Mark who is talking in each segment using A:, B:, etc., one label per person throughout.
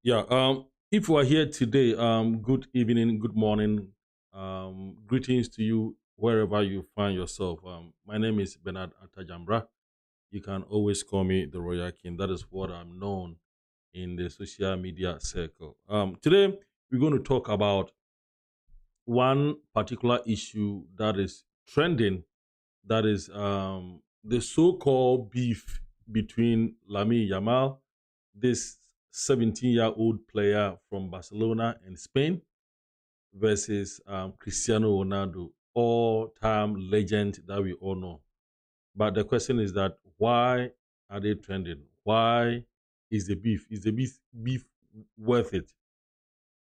A: Yeah. If you are here today, good evening, good morning, greetings to you wherever you find yourself. My name is Bernard Atajambra. You can always call me the Royal King. That is what I'm known in the social media circle. Today we're going to talk about one particular issue that is trending. That is the so-called beef between Lamine Yamal, this 17-year-old player from Barcelona in Spain, versus Cristiano Ronaldo, all-time legend that we all know. But the question is that why are they trending? Why is the beef? Is the beef worth it?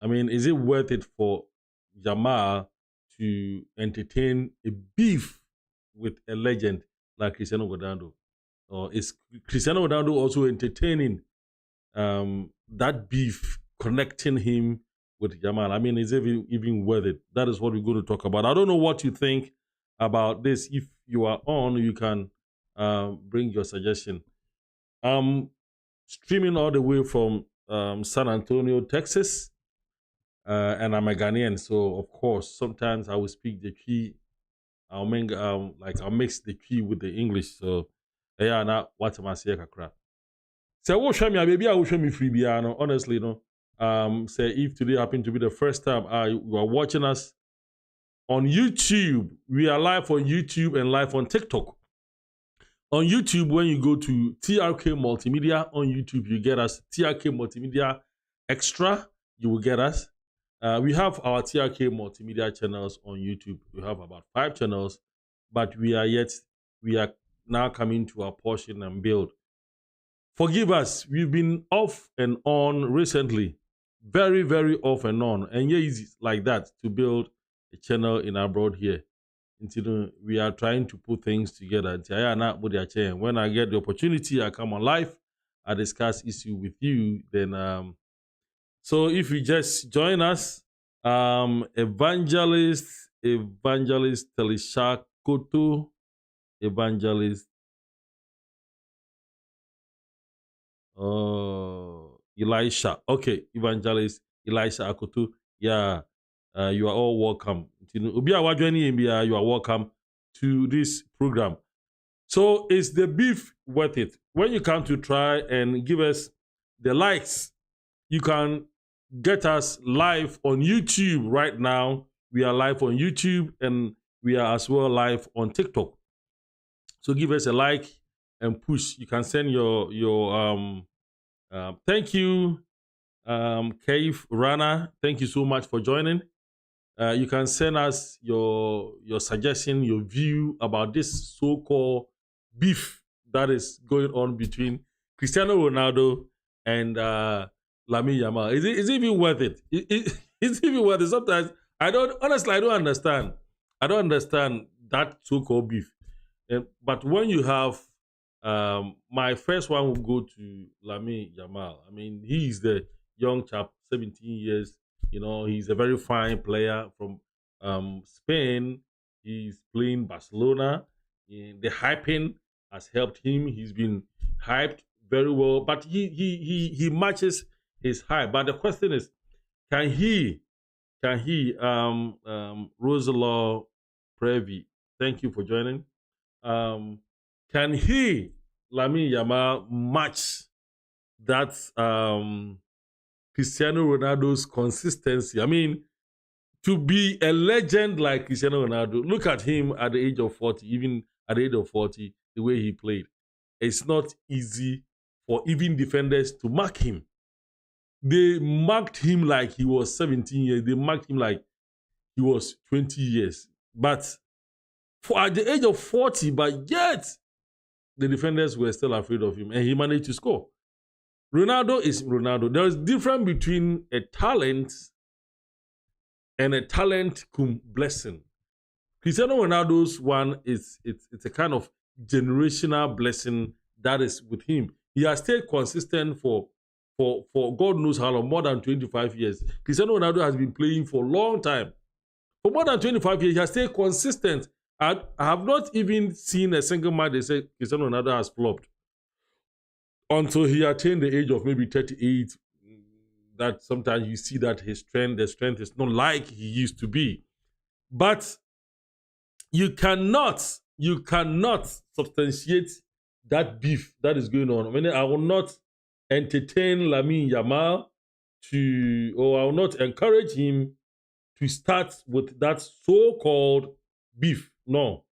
A: I mean, is it worth it for Yamal to entertain a beef with a legend like Cristiano Ronaldo? Or is Cristiano Ronaldo also entertaining that beef, connecting him with Yamal? I mean, is it even worth it? That is what we're going to talk about. I don't know what you think about this. If you are on, you can bring your suggestion. Streaming all the way from San Antonio, Texas, and I'm a Ghanaian, so of course sometimes I will speak the key. I'll make I'll mix the key with the English. So yeah, now what am I saying, kakra? So what show me, baby? I will show me free piano. Honestly, no. Say if today happened to be the first time you are watching us on YouTube, we are live on YouTube and live on TikTok. On YouTube, when you go to TRK Multimedia on YouTube, you get us. TRK Multimedia Extra, you will get us. We have our TRK Multimedia channels on YouTube. We have about 5 channels, but we are now coming to our portion and build. Forgive us, we've been off and on recently, very, very off and on. And yeah, it's like that to build a channel in abroad here. Until we are trying to put things together. When I get the opportunity, I come on live, I discuss issue with you. Then, so if you just join us, evangelist Telisha Koto, evangelist Elisha. Okay, evangelist Elisha Akoto. Yeah, you are all welcome. You are welcome to this program. So is the beef worth it? When you come to try and give us the likes, you can get us live on YouTube right now. We are live on YouTube and we are as well live on TikTok. So give us a like and push. You can send your thank you, Cave Rana. Thank you so much for joining. You can send us your suggestion, your view about this so-called beef that is going on between Cristiano Ronaldo and Lamine Yamal. Is it even worth it? Is it even worth it? Sometimes I don't understand. I don't understand that so-called beef. But when you have my first one will go to Lamine Yamal. I mean, he's the young chap, 17 years. You know, he's a very fine player from Spain. He's playing Barcelona. The hyping has helped him. He's been hyped very well, but he matches his hype. But the question is, can he Rosalaw Previ? Thank you for joining. Can he, Lamine Yamal, match that Cristiano Ronaldo's consistency? I mean, to be a legend like Cristiano Ronaldo, look at him at the age of 40, even at the age of 40, the way he played. It's not easy for even defenders to mark him. They marked him like he was 17 years. They marked him like he was 20 years. But at the age of 40, but yet the defenders were still afraid of him, and he managed to score. Ronaldo is Ronaldo. There is difference between a talent and a talent cum blessing. Cristiano Ronaldo's one is it's a kind of generational blessing that is with him. He has stayed consistent for God knows how long, more than 25 years. Cristiano Ronaldo has been playing for a long time. For more than 25 years, he has stayed consistent. I have not even seen a single match they say Cristiano Ronaldo has flopped until he attained the age of maybe 38, that sometimes you see that the strength is not like he used to be. But you cannot substantiate that beef that is going on. I mean, I will not entertain Lamine Yamal or I will not encourage him to start with that so-called beef. No,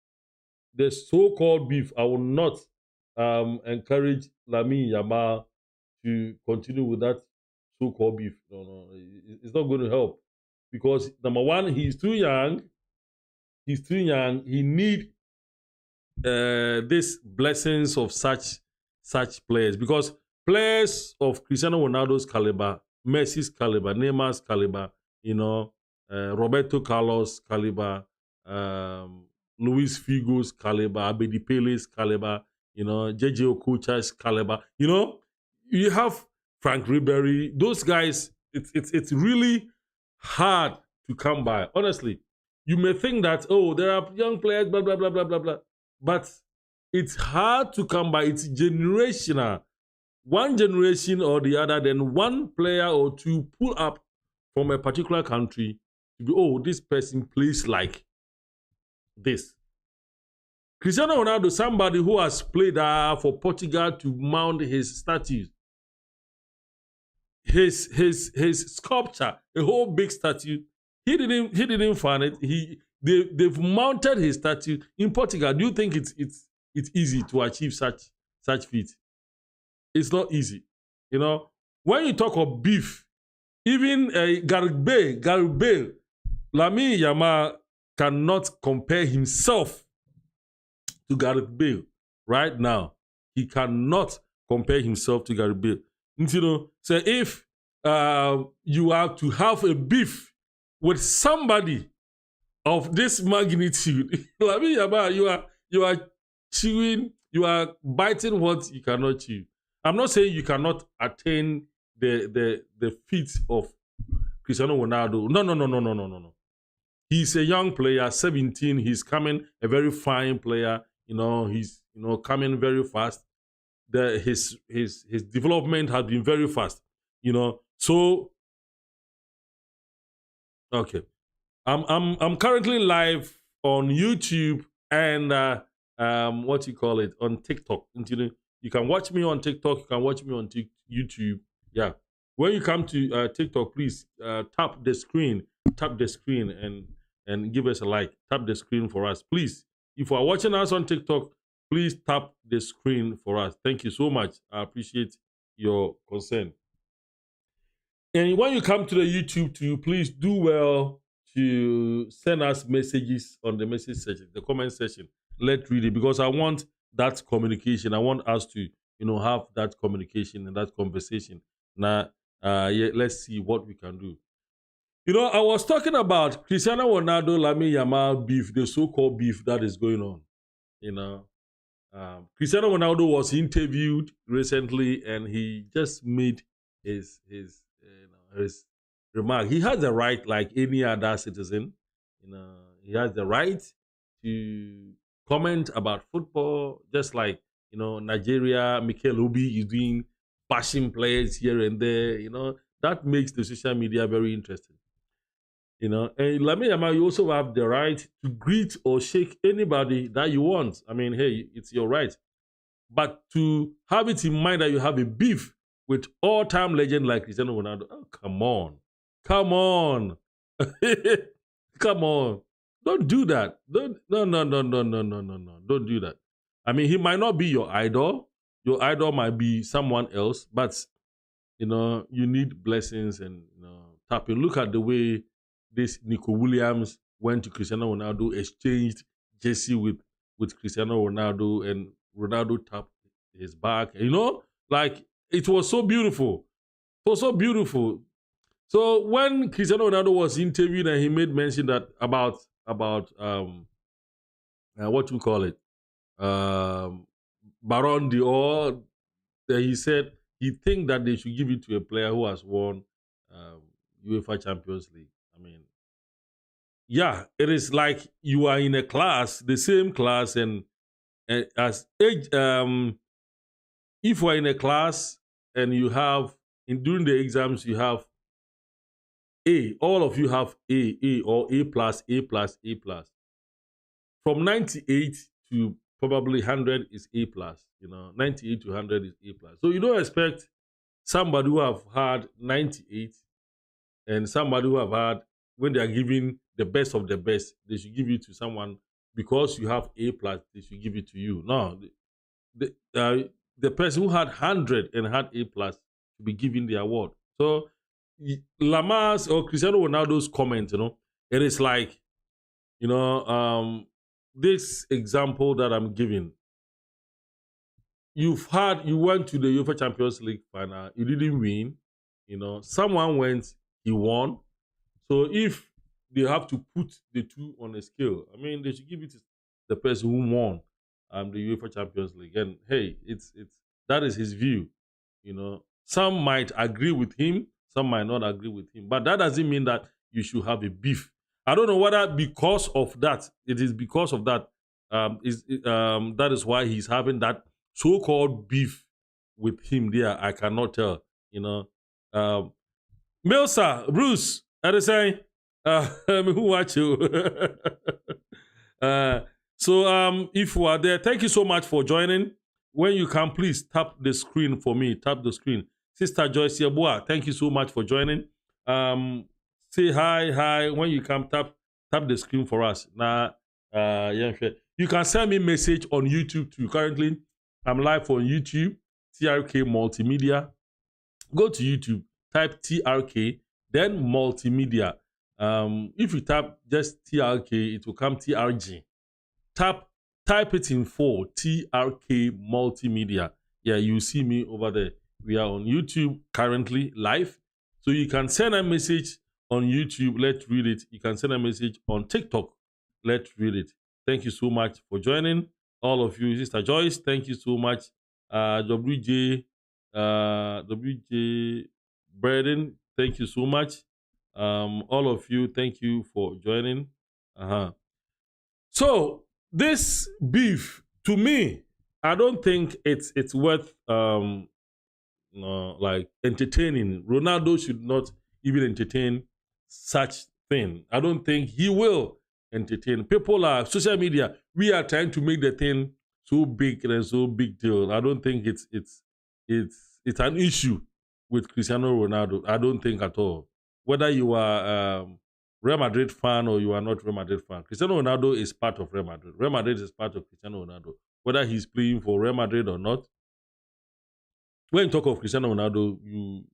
A: the so-called beef. I will not encourage Lamine Yamal to continue with that so-called beef. No, no, it's not going to help because number one, he's too young. He's too young. He need these blessings of such players because players of Cristiano Ronaldo's caliber, Messi's caliber, Neymar's caliber, Roberto Carlos caliber, Luis Figo's caliber, Abedi Pele's caliber, JJ Okocha's caliber, you have Frank Ribery. Those guys, it's really hard to come by. Honestly, you may think that there are young players, blah blah blah blah blah blah, but it's hard to come by. It's generational. One generation or the other, then one player or two pull up from a particular country to be, this person plays like this. Cristiano Ronaldo, somebody who has played for Portugal to mount his statues, his sculpture, a whole big statue. He didn't find it. They've mounted his statue in Portugal. Do you think it's easy to achieve such feat? It's not easy. When you talk of beef, even Gareth Bale, Lamine Yamal cannot compare himself to Gareth Bale right now. He cannot compare himself to Gareth Bale. So if you have to have a beef with somebody of this magnitude, Lamine Yamal, you are chewing, you are biting what you cannot chew. I'm not saying you cannot attain the feat of Cristiano Ronaldo. No. He's a young player, 17. He's coming, a very fine player. He's coming very fast. His development has been very fast. So okay. I'm currently live on YouTube and on TikTok. You can watch me on TikTok. You can watch me on YouTube. Yeah. When you come to TikTok, please tap the screen and give us a like. Tap the screen for us, please. If you are watching us on TikTok, please tap the screen for us. Thank you so much. I appreciate your concern. And when you come to the YouTube too, please do well to send us messages on the message section, the comment section. Let's read it because I want that communication. I want us to, have that communication and that conversation. Now, let's see what we can do. I was talking about Cristiano Ronaldo, Lamine Yamal beef, the so-called beef that is going on. Cristiano Ronaldo was interviewed recently, and he just made his remark. He has the right, like any other citizen. He has the right to comment about football, just like Nigeria, Mikel Obi is doing bashing players here and there. That makes the social media very interesting. And Lamine Yamal, you also have the right to greet or shake anybody that you want. I mean, hey, it's your right. But to have it in mind that you have a beef with all-time legend like Cristiano Ronaldo, come on. Come on. Come on. Don't do that. No. Don't do that. I mean, he might not be your idol. Your idol might be someone else, but you need blessings and tapping. Look at the way this Nico Williams went to Cristiano Ronaldo, exchanged jersey with Cristiano Ronaldo, and Ronaldo tapped his back. Like it was so beautiful. It was so beautiful. So when Cristiano Ronaldo was interviewed and he made mention that about what you call it, Baron d'Or, he said he think that they should give it to a player who has won UEFA Champions League. I mean, yeah, it is like you are in a class, the same class, and as age, if you are in a class and you have during the exams you have A. All of you have A, or A plus, A plus, A plus. From 98 to probably 100 is A plus. 98 to 100 is A plus. So you don't expect somebody who have had 98 and somebody who have had, when they are giving the best of the best, they should give it to someone because you have A plus, they should give it to you. No, the person who had 100 and had A plus should be given the award. So Lamar's or Cristiano Ronaldo's comment, it is like, this example that I'm giving. You went to the UEFA Champions League final, you didn't win. Someone went, he won. So if they have to put the two on a scale, I mean, they should give it to the person who won the UEFA Champions League. And hey, it's that is his view. Some might agree with him, some might not agree with him, but that doesn't mean that you should have a beef. I don't know whether because of that, it is because of that, that is why he's having that so-called beef with him there. I cannot tell. Um, Milsa, Bruce, I was saying, who watch you? uh, so if you are there, thank you so much for joining. When you can, please tap the screen for me. Tap the screen. Sister Joyce Yabua, thank you so much for joining. Say hi. When you come, tap the screen for us. Now, you can send me message on YouTube too. Currently, I'm live on YouTube, TRK Multimedia. Go to YouTube, type TRK, then multimedia. If you tap just TRK, it will come TRG. Type it in full, TRK Multimedia. Yeah, you see me over there. We are on YouTube currently live. So you can send a message on YouTube, let's read it. You can send a message on TikTok, let's read it. Thank you so much for joining. All of you, Sister Joyce, thank you so much. WJ Braden, thank you so much. All of you, thank you for joining. So this beef, to me, I don't think it's worth like entertaining. Ronaldo should not even entertain such thing. I don't think he will entertain. People are social media. We are trying to make the thing so big and so big deal. I don't think it's an issue with Cristiano Ronaldo. I don't think at all. Whether you are Real Madrid fan or you are not Real Madrid fan, Cristiano Ronaldo is part of Real Madrid. Real Madrid is part of Cristiano Ronaldo. Whether he's playing for Real Madrid or not, when you talk of Cristiano Ronaldo,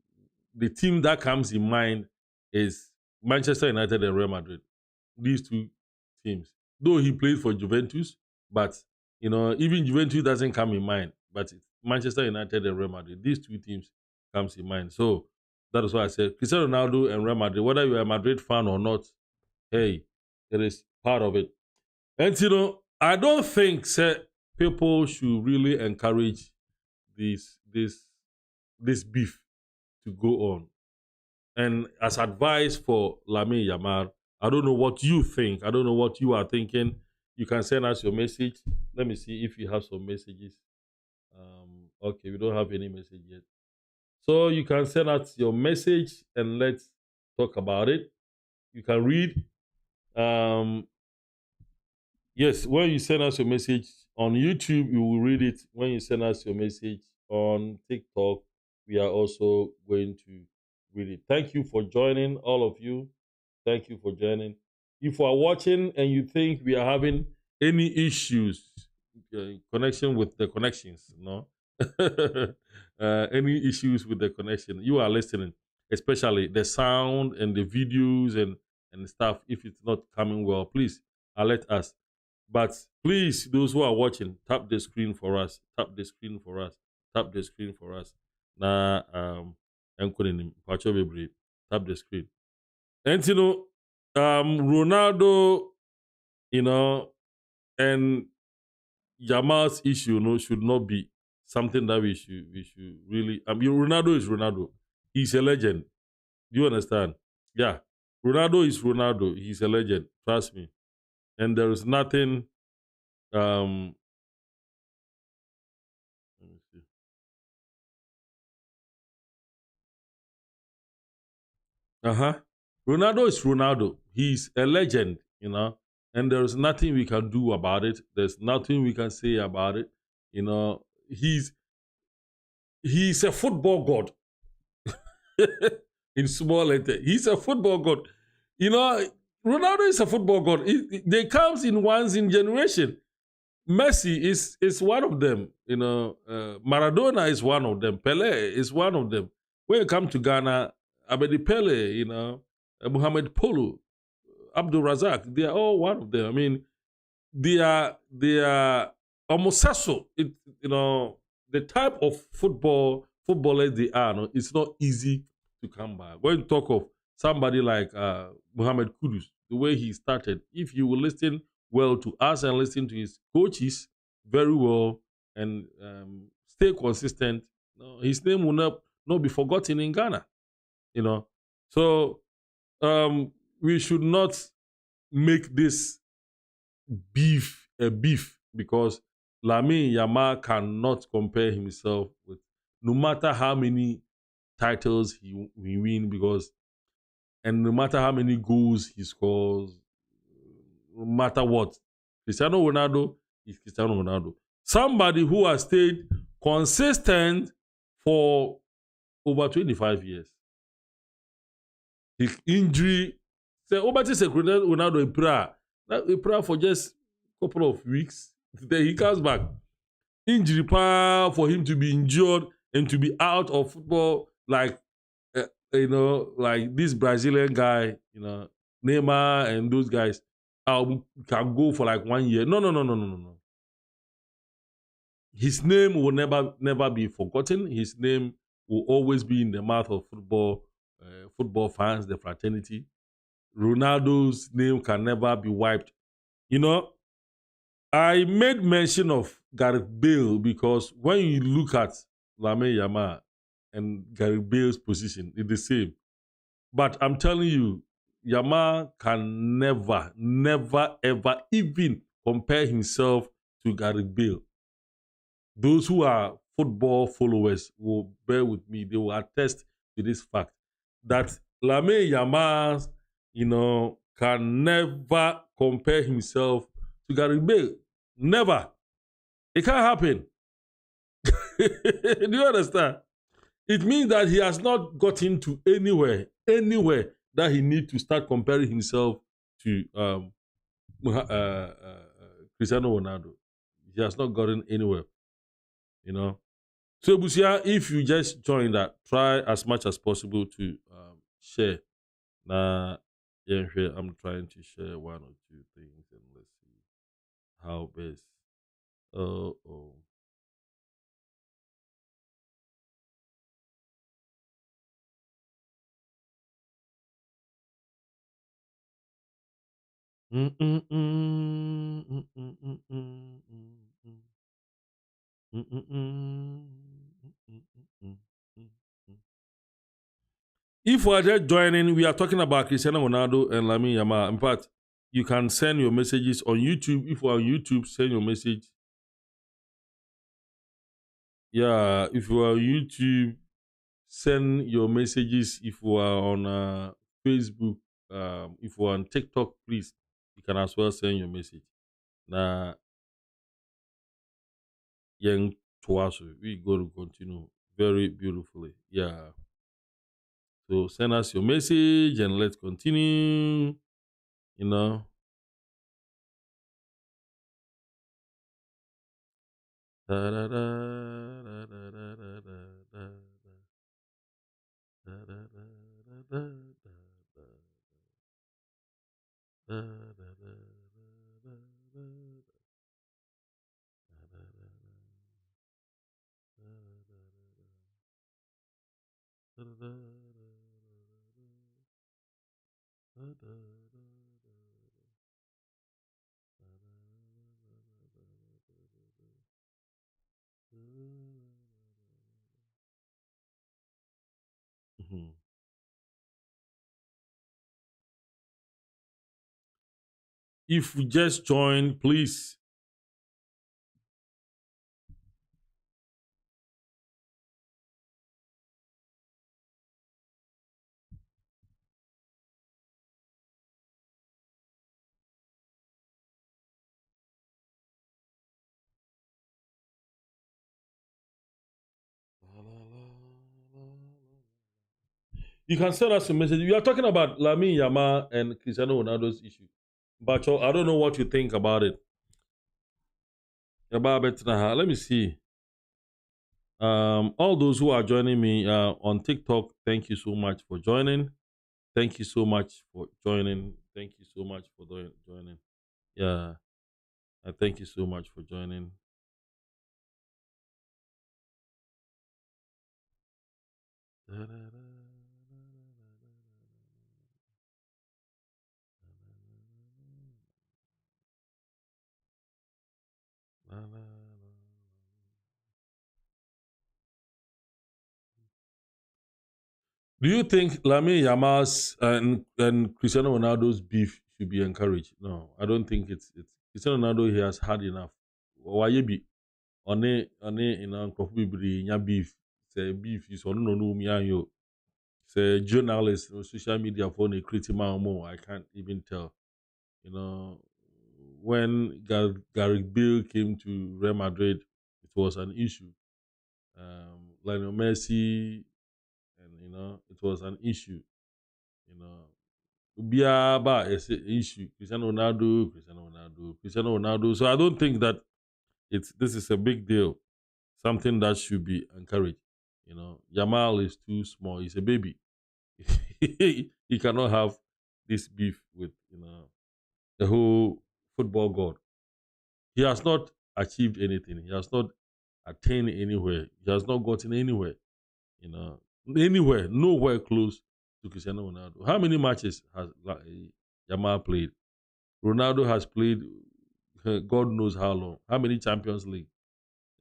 A: the team that comes in mind is Manchester United and Real Madrid. These two teams. Though he played for Juventus, but even Juventus doesn't come in mind. But it's Manchester United and Real Madrid. These two teams comes in mind. So that is why I said Cristiano Ronaldo and Real Madrid, whether you're a Madrid fan or not, hey, it is part of it. And I don't think people should really encourage this beef to go on. And as advice for Lamine Yamal, I don't know what you think. I don't know what you are thinking. You can send us your message. Let me see if you have some messages. Okay, we don't have any message yet. So you can send us your message and let's talk about it. You can read. Yes, when you send us your message on YouTube, you will read it. When you send us your message on TikTok, we are also going to read it. Thank you for joining, all of you. Thank you for joining. If you are watching and you think we are having any issues, connection with the connections, any issues with the connection, you are listening, especially the sound and the videos and stuff. If it's not coming well, please alert us. But please, those who are watching, tap the screen for us. Tap the screen for us. Tap the screen for us. Na tap the screen. And Ronaldo, and Yamal's issue, should not be something that we should really. I mean, Ronaldo is Ronaldo. He's a legend. Do you understand? Yeah, Ronaldo is Ronaldo. He's a legend. Trust me. And there is nothing. Let me see. Uh huh. Ronaldo is Ronaldo. He's a legend, and there's nothing we can do about it. There's nothing we can say about it. He's a football god. In small letter, he's a football god. You know, Ronaldo is a football god. They comes in once in generation. Messi is one of them. Maradona is one of them. Pele is one of them. When you come to Ghana, Abedi Pele, Muhammad Polo, Abdul Razak, they are all one of them. I mean, they are almost so. The type of footballers they are. No, it's not easy to come by. When you talk of somebody like Muhammad Kudus, the way he started, if you will listen well to us and listen to his coaches very well and stay consistent, his name will not be forgotten in Ghana. You know, so we should not make this beef a beef because Lamine Yamal cannot compare himself with no matter how many titles he win because and no matter how many goals he scores, no matter what, Cristiano Ronaldo is Cristiano Ronaldo. Somebody who has stayed consistent for over 25 years. His injury, say, over to Ronaldo in prayer for just a couple of weeks. Then he comes back. Injury power for him to be injured and to be out of football, like like this Brazilian guy, Neymar and those guys, can go for like 1 year. No, no, no, no, no, no, no. His name will never be forgotten. His name will always be in the mouth of football fans, the fraternity. Ronaldo's name can never be wiped. I made mention of Gareth Bale because when you look at Lamine Yamal and Gareth Bale's position, it's the same. But I'm telling you, Yamal can never, never, ever even compare himself to Gareth Bale. Those who are football followers will bear with me. They will attest to this fact that Lamine Yamal, can never compare himself to Gareth Bale. Never. It can't happen. Do you understand? It means that he has not gotten to anywhere that he needs to start comparing himself to Cristiano Ronaldo. He has not gotten anywhere, you know. So, Busia, if you just join that, try as much as possible to share. Now, yeah, I'm trying to share one or two things and let's see how best. Oh. Mm, mm, mm, mm, mm, mm, mm, mm, mm, mm, mm, mm, mm, mm, mm. If we are just joining, we are talking about Cristiano Ronaldo and Lamine Yamal. In fact, you can send your messages on YouTube. If you are on YouTube, send your message. Yeah, if you are on YouTube, send your messages. If you are on Facebook, if you are on TikTok, please, you can as well send your message. Now, young Twasu, we going to continue very beautifully. Yeah. So send us your message and let's continue. You know. Mhm. If we just join, please. You can send us a message. We are talking about Lamine Yamal and Cristiano Ronaldo's issue. But I don't know what you think about it. Let me see. All those who are joining me on TikTok, thank you so much for joining. Thank you so much for joining. Thank you so much for joining. Yeah, thank you so much for joining. Do you think Lamine Yamal's and Cristiano Ronaldo's beef should be encouraged? No, I don't think it's Cristiano Ronaldo. He has had enough. Why you be on nya beef? Say beef is on no me and you. Say journalists or social media for a creative more. I can't even tell. You know, when Gareth Bale came to Real Madrid, it was an issue. Lionel Messi, and it was an issue. You know, Biaba is an issue. Cristiano Ronaldo, Cristiano Ronaldo, Cristiano Ronaldo. So I don't think that this is a big deal. Something that should be encouraged. Yamal is too small. He's a baby. He cannot have this beef with the whole football god. He has not achieved anything. He has not attained anywhere. He has not gotten anywhere. You know, anywhere, nowhere close to Cristiano Ronaldo. How many matches has Yamal played? Ronaldo has played, God knows how long. How many Champions League?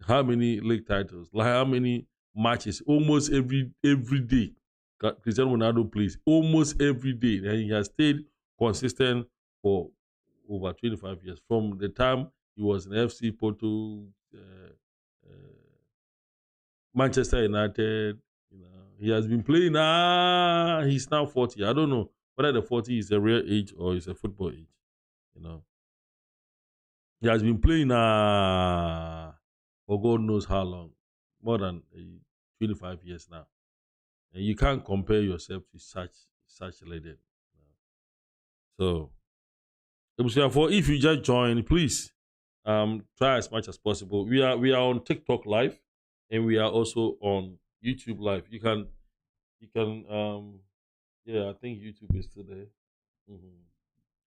A: How many league titles? Like how many matches? Almost every day. Cristiano Ronaldo plays almost every day, and he has stayed consistent for over 25 years. From the time he was in FC Porto, Manchester United. He has been playing. He's now 40. I don't know whether the 40 is a real age or is a football age. You know, he has been playing for God knows how long, more than 25 years now. And you can't compare yourself to such a legend. So, if you just join, please try as much as possible. We are on TikTok live, and we are also on YouTube live. You can yeah, I think YouTube is still there. Mhm.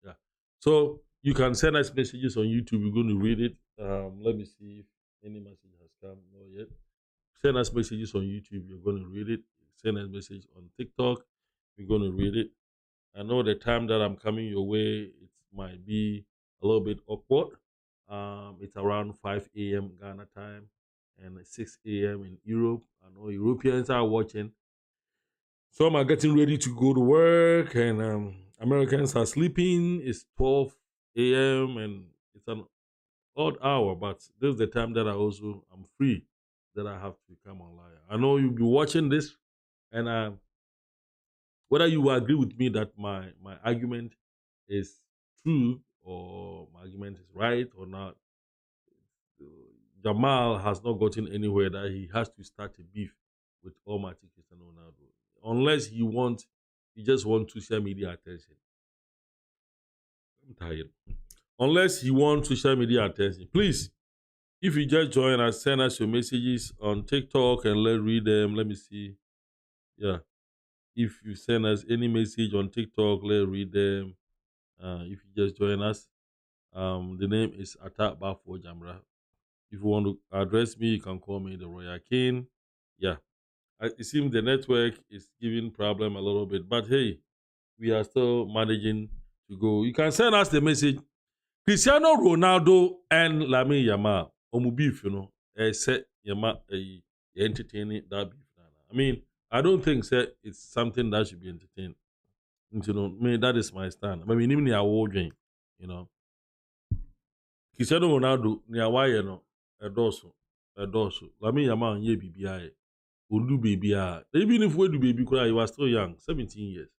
A: Yeah. So you can send us messages on YouTube. We're going to read it. Let me see if any message has come. Not yet. Send us messages on YouTube. You're going to read it. Send us message on TikTok. We're going to read it. I know the time that I'm coming your way, it might be a little bit awkward. It's around 5 a.m. Ghana time and 6 a.m. in Europe. I know Europeans are watching. Some are getting ready to go to work, and Americans are sleeping. It's 12 a.m. and it's an odd hour, but this is the time that I'm free, that I have to come online. I know you'll be watching this, and whether you will agree with me that my argument is true or my argument is right or not, Jamal has not gotten anywhere that he has to start a beef with Almighty Cristiano Ronaldo. Unless he just wants social media attention. I'm tired. Unless he wants social media attention. Please, if you just join us, send us your messages on TikTok and let's read them. Let me see. Yeah. If you send us any message on TikTok, let's read them. If you just join us, the name is Attack Bafo Jamra. If you want to address me, you can call me the Royal King. Yeah. It seems the network is giving problem a little bit, but hey, we are still managing to go. You can send us the message. Cristiano Ronaldo and Lamine Yamal, beef, set entertaining that beef. I mean, I don't think it's something that should be entertained. That is my stand. I mean, even the award game, you know. Cristiano Ronaldo, ni awaye no, edoso. Lamine Yamal, ye BBI. Undo baby. Even if we do baby, you are still young, 17 years.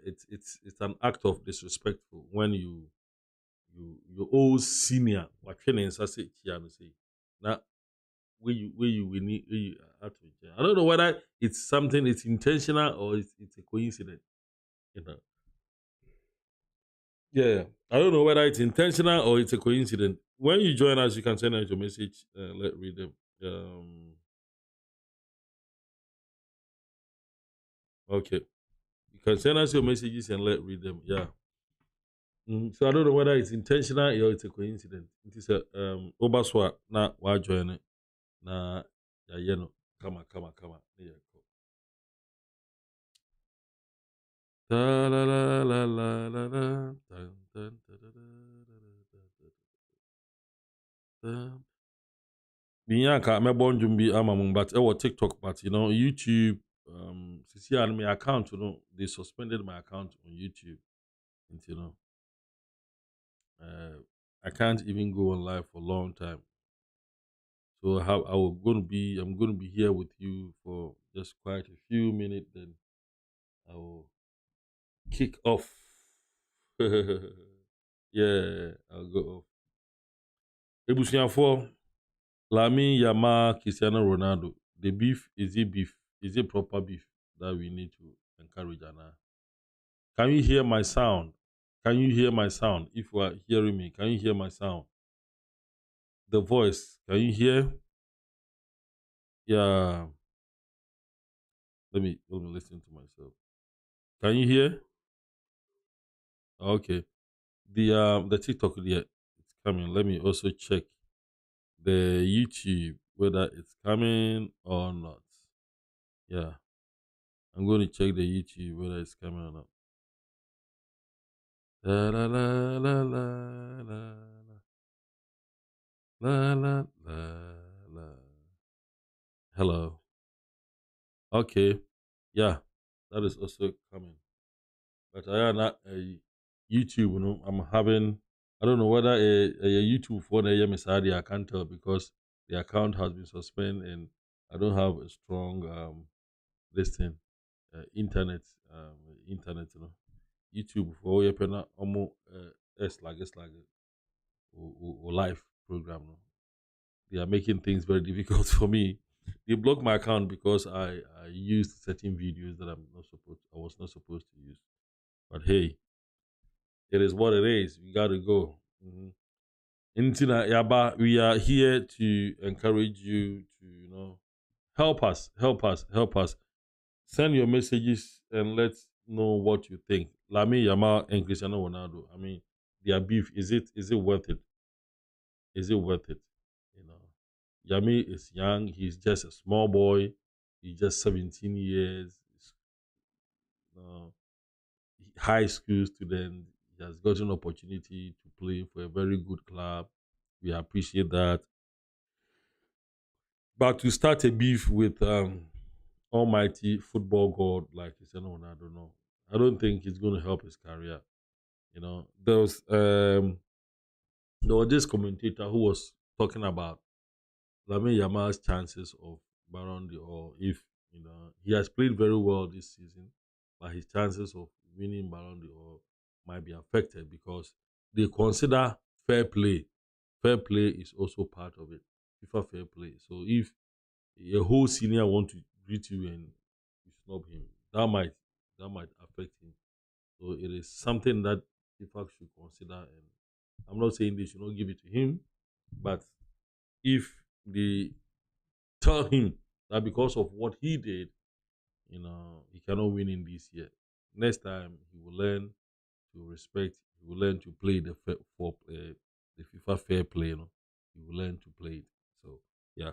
A: It's an act of disrespectful when your old senior, what can say, now where you will need where you have to change. I don't know whether it's something it's intentional or it's a coincidence. You know. Yeah, I don't know whether it's intentional or it's a coincidence. When you join us, you can send us your message. Let read them. Okay, you can send us your messages and let read them. Yeah. So I don't know whether it's intentional or it's a coincidence. It is a Obaswa na wa join it na ya yeno. Come on. Yeah. Cool. Da la la la la la la. Dun, dun, da, da, da, da, da, da, da. Bianca, me born jumbi amamung, but TikTok, but YouTube. See, on my account, they suspended my account on YouTube. And, uh, I can't even go on live for a long time. So I'm going to be here with you for just quite a few minutes. Then I will kick off. Yeah, I'll go off. Ebusianfo, Lamine Yamal, Cristiano Ronaldo. The beef is it beef? Is it proper beef that we need to encourage? Anna? Can you hear my sound? Can you hear my sound? If you are hearing me, can you hear my sound? The voice, can you hear? Yeah. Let me listen to myself. Can you hear? Okay. The TikTok there, it's coming. Let me also check the YouTube whether it's coming or not. Yeah. I'm going to check the YouTube whether it's coming or not. La la la la la la la la la la. Hello. Okay. Yeah. That is also coming. But I am not YouTube, I'm having I don't know whether a YouTube for the MSRD I can't tell because the account has been suspended and I don't have a strong this thing internet internet YouTube for your pen almost it's like or live program they are making things very difficult for me. They blocked my account because I used certain videos that I was not supposed to use. But hey, it is what it is. We got to go. Intina Yaba, we are here to encourage you to, help us. Send your messages and let's know what you think. Lamine Yamal and Cristiano Ronaldo. I mean, their beef, is it worth it? Is it worth it? You know, Yami is young. He's just a small boy. He's just 17 years. Uh, High school student. He has gotten opportunity to play for a very good club. We appreciate that. But to start a beef with almighty football god like Cristiano Ronaldo, no, I don't think it's going to help his career. There was this commentator who was talking about Lamine Yamal's chances of Ballon d'Or if he has played very well this season, but his chances of winning Ballon d'Or might be affected because they consider fair play. Fair play is also part of it. FIFA fair play. So if a whole senior want to greet you and you snub him, that might affect him. So it is something that FIFA should consider. And I'm not saying they should not give it to him, but if they tell him that because of what he did, he cannot win in this year. Next time he will learn to respect. He will learn to play the FIFA fair play. He will learn to play it. So yeah.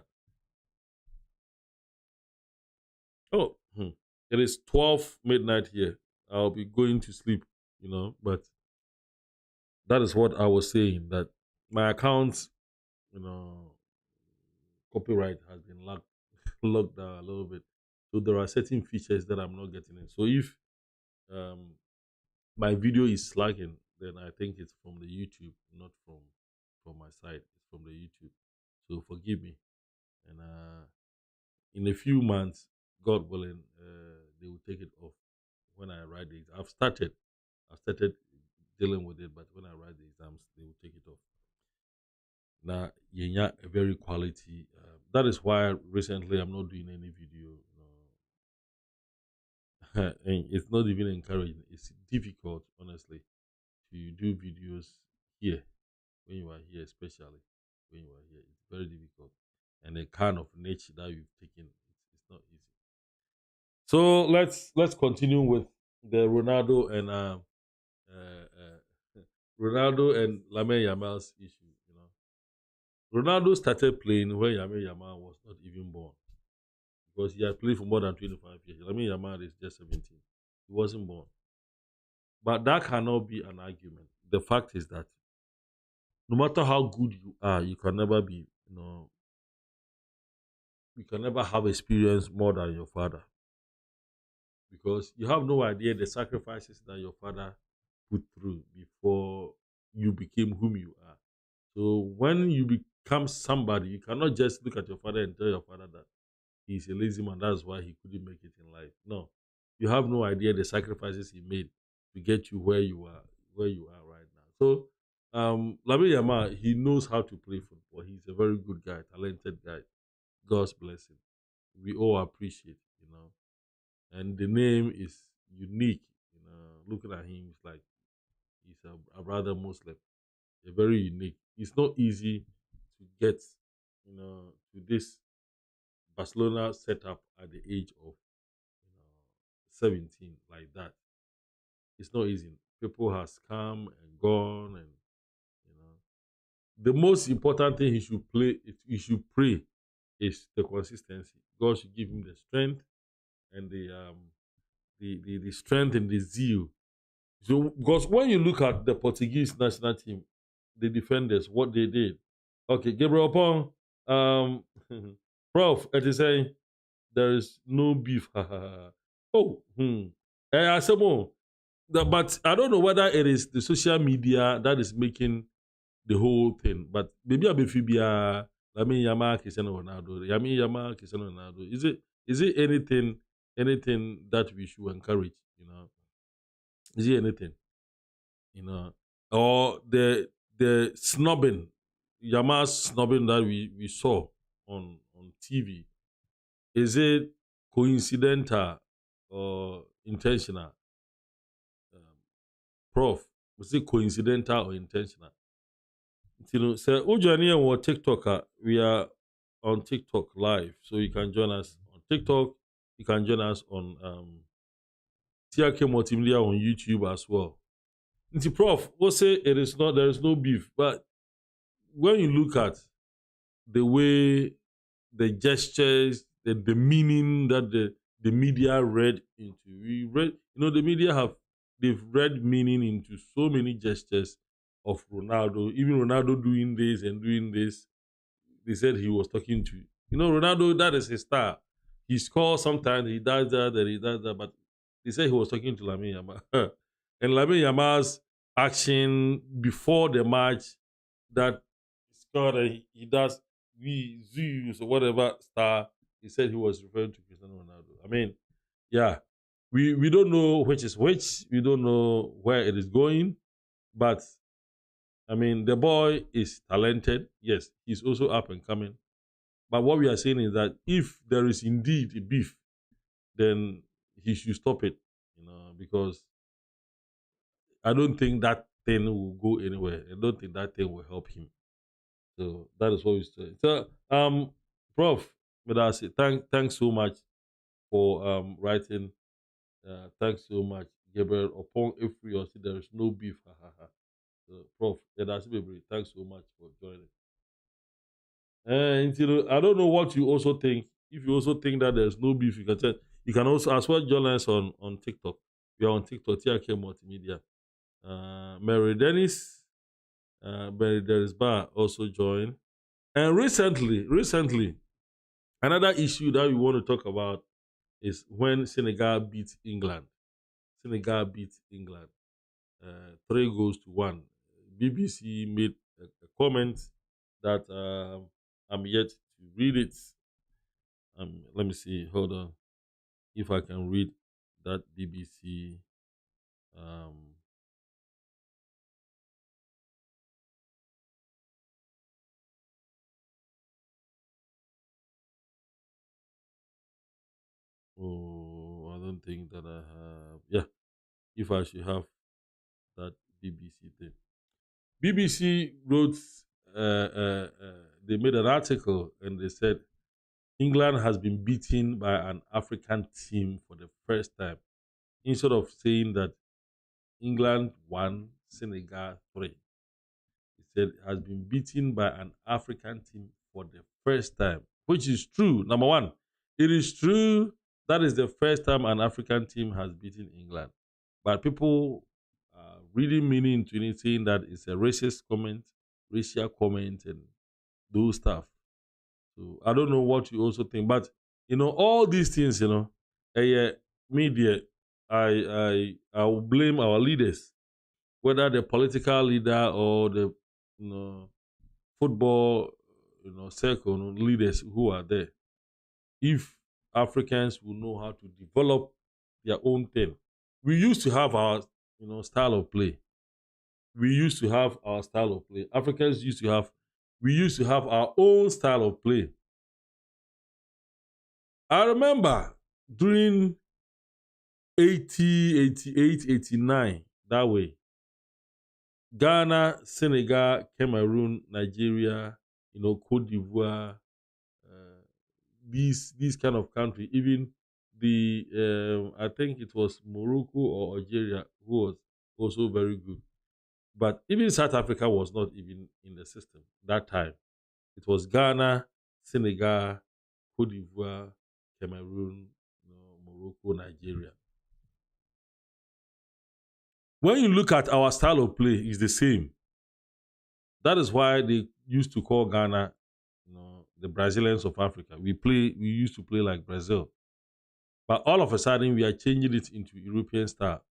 A: Oh, it is 12 midnight here. I'll be going to sleep. But that is what I was saying. That my account, you know, copyright has been locked down a little bit. So there are certain features that I'm not getting in. So if um, my video is slacking, then I think it's from the YouTube, not from my side. It's from the YouTube. So forgive me. And in a few months, God willing, they will take it off when I write the exam. I've started dealing with it, but when I write the exams, they will take it off. Now, you a very quality That is why recently I'm not doing any video. And it's not even encouraging. It's difficult, honestly, to do videos here when you are here, especially when you are here. It's very difficult, and the kind of nature that you've taken, it's not easy. So let's continue with the Ronaldo and Ronaldo and Lamine Yamal's issue. Ronaldo started playing when Lamine Yamal was not even born because he had played for more than 25 years. Lamine Yamal is just 17. He wasn't born. But that cannot be an argument. The fact is that no matter how good you are, you can never have experience more than your father because you have no idea the sacrifices that your father put through before you became whom you are. So when you become somebody, you cannot just look at your father and tell your father that he's a lazy man. That's why he couldn't make it in life. No, you have no idea the sacrifices he made to get you where you are right now. So, Lamine Yamal, he knows how to play football. He's a very good guy, talented guy. God's blessing. We all appreciate, and the name is unique. Looking at him, it's like he's a brother Muslim. A very unique. It's not easy to get, to this Barcelona setup at the age of 17 like that. It's not easy. People has come and gone, and you know the most important thing he should pray is the consistency. God should give him the strength and the strength and the zeal. So because when you look at the Portuguese national team, the defenders, what they did. Okay, Gabriel Pong, um Prof, it is saying there is no beef. Oh, I say more. But I don't know whether it is the social media that is making the whole thing. But maybe I be Fibia, Lamin Yama, Cristiano Ronaldo, Yamin Yama, Cristiano Ronaldo. Is it anything that we should encourage? Is it anything? You know, or the snubbing, Yama's snubbing that we saw on TV. Is it coincidental or intentional? Um, Prof, was it coincidental or intentional? So Ujani and TikTok, we are on TikTok live, so you can join us on TikTok. You can join us on TRK Multimedia on YouTube as well. Nti Prof, we'll say there is no beef, but when you look at the way the gestures, the meaning that the media read into, we read, the media they've read meaning into so many gestures of Ronaldo, even Ronaldo doing this and doing this. They said he was talking to, Ronaldo, that is his style. He scores sometimes, he does that, and he does that, but they said he was talking to Lamine Yamal. And Lamine Yamal's action before the match that he scored, he does Zeus or whatever star, he said he was referring to Cristiano Ronaldo. I mean, yeah, we don't know which is which, we don't know where it is going, but I mean, the boy is talented. Yes, he's also up and coming. But what we are saying is that if there is indeed a beef, then he should stop it, because I don't think that thing will go anywhere. I don't think that thing will help him. So that is what we say. So, Prof, but I say thanks so much for writing. Thanks so much, Gabriel. Upon if we see there is no beef, ha ha ha. So, Prof, thanks so much for joining. I don't know what you also think. If you also think that there's no beef, you can also as well join us on TikTok. We are on TikTok, TRK Multimedia. Mary Dennis, Mary Dennis Bar also joined. And recently, another issue that we want to talk about is when Senegal beat England. Senegal beat England 3 goals to 1. BBC made a comment that I'm yet to read it. Let me see. Hold on. If I can read that BBC. Um, Oh, I don't think that I have. Yeah, if I should have that BBC thing. BBC wrote, they made an article and they said England has been beaten by an African team for the first time. Instead of saying that England won, Senegal three, he said has been beaten by an African team for the first time, which is true. Number one, it is true that is the first time an African team has beaten England. But people are reading meaning into it, saying that it's a racist comment, racial comment, and those stuff. So I don't know what you also think, but all these things, yeah, media, I will blame our leaders, whether the political leader or the you know football circle leaders who are there. If Africans will know how to develop their own thing, we used to have our style of play. We used to have our style of play. Africans used to have. We used to have our own style of play. I remember during 80, 88, 89, that way. Ghana, Senegal, Cameroon, Nigeria, Cote d'Ivoire, uh, these kind of country, even the I think it was Morocco or Algeria who was also very good. But even South Africa was not even in the system that time. It was Ghana, Senegal, Cote d'Ivoire, Cameroon, Morocco, Nigeria. When you look at our style of play, it's the same. That is why they used to call Ghana, the Brazilians of Africa. We used to play like Brazil. But all of a sudden, we are changing it into European style,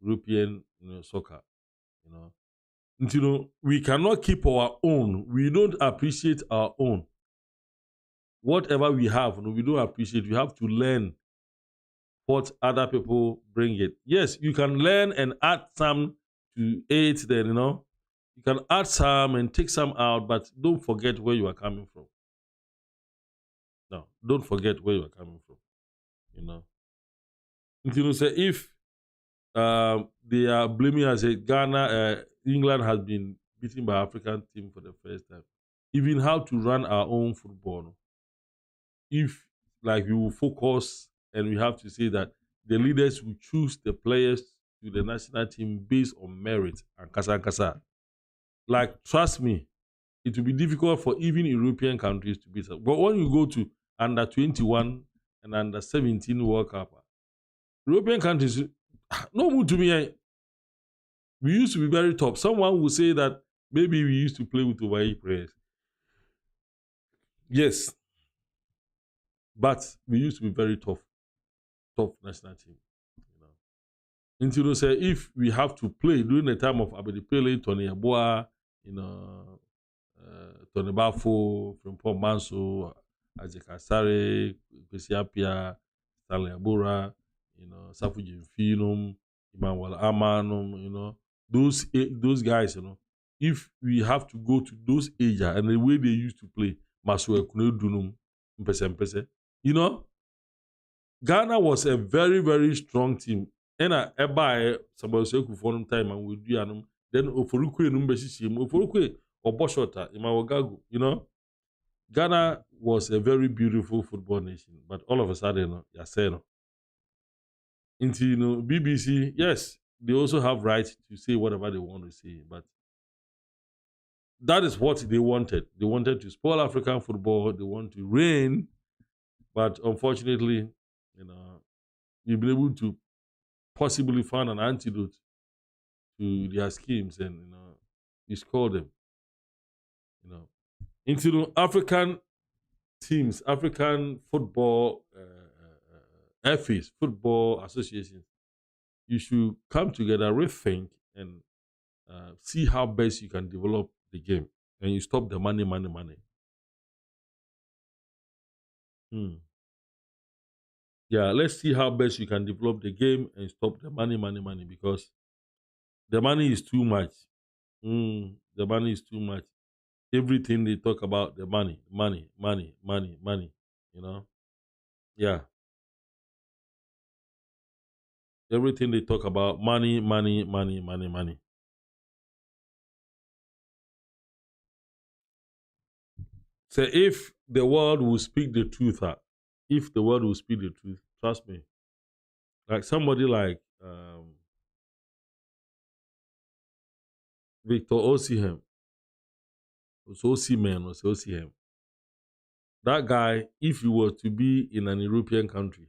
A: European soccer. You know, and, we cannot keep our own. We don't appreciate our own. Whatever we have, we don't appreciate. We have to learn what other people bring it. Yes, you can learn and add some to it. Then you can add some and take some out, but don't forget where you are coming from. No, don't forget where you are coming from. You know, say if they are blaming us, say Ghana, England has been beaten by African team for the first time. Even how to run our own football. No? If like we will focus and we have to say that the leaders will choose the players to the national team based on merit and kasa. Like trust me, it will be difficult for even European countries to beat us. But when you go to under 21 and under 17 World Cup, European countries, no mood to me. We used to be very top. Someone will say that maybe we used to play with overage players. Yes, but we used to be very tough national team. Until say if we have to play during the time of Abedi Pele, Tony Aboa, Tony Bafo, Frimpong Manso, Isaac Asare, Kwesi Appiah, Stanley Abura, Safu Jimfinum, Emmanuel Amanum, those guys, if we have to go to those ages and the way they used to play, Masue Dunum, Mpese, Ghana was a very, very strong team. And I buy somebody say for them time and we do then Oforukwe Numbeshishim, Oforukwe or Boshota, Imawagagu, Ghana was a very beautiful football nation, but all of a sudden, you're saying, into BBC, yes, they also have right to say whatever they want to say, but that is what they wanted. They wanted to spoil African football. They want to reign, but unfortunately, you've been able to possibly find an antidote to their schemes, and you score them. Into African teams, African football FAs, football associations, you should come together, rethink, and see how best you can develop the game, and you stop the money. Yeah, let's see how best you can develop the game and stop the money, because the money is too much. The money is too much. Everything they talk about the money. Yeah. Everything they talk about money, money, money, money, money. So if the world will speak the truth, if the world will speak the truth, trust me, like somebody like Victor Osimhen, Osimhen, or Osimhen, that guy, if he were to be in an European country,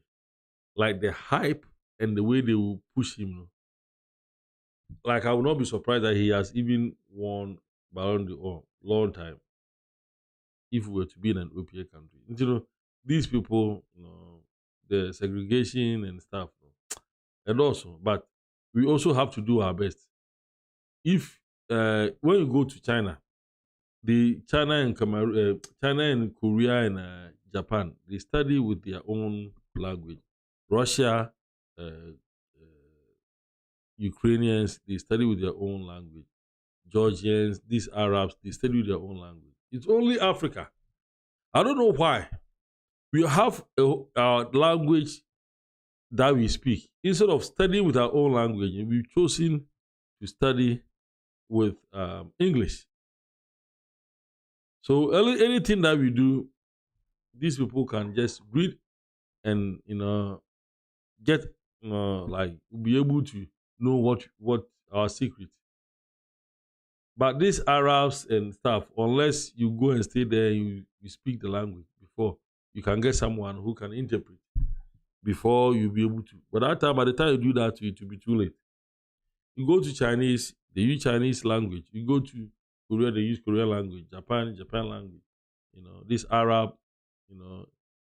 A: like the hype and the way they will push him, no, like I would not be surprised that he has even won Ballon d'Or long time if we were to be in an European country. These people, the segregation and stuff, and also, but we also have to do our best. If when you go to China, the China and Cameroon, China and Korea and Japan, they study with their own language. Russia, Ukrainians, they study with their own language. Georgians, these Arabs, they study with their own language. It's only Africa. I don't know why. We have a language that we speak. Instead of studying with our own language, we've chosen to study with English. So anything that we do, these people can just read and get like be able to know what our secret. But these Arabs and stuff, unless you go and stay there, you speak the language before you can get someone who can interpret before you be able to. But that time, by the time you do that, it will be too late. You go to Chinese, they use Chinese language. You go to Korea, they use Korean language. Japan language. This Arab, you know,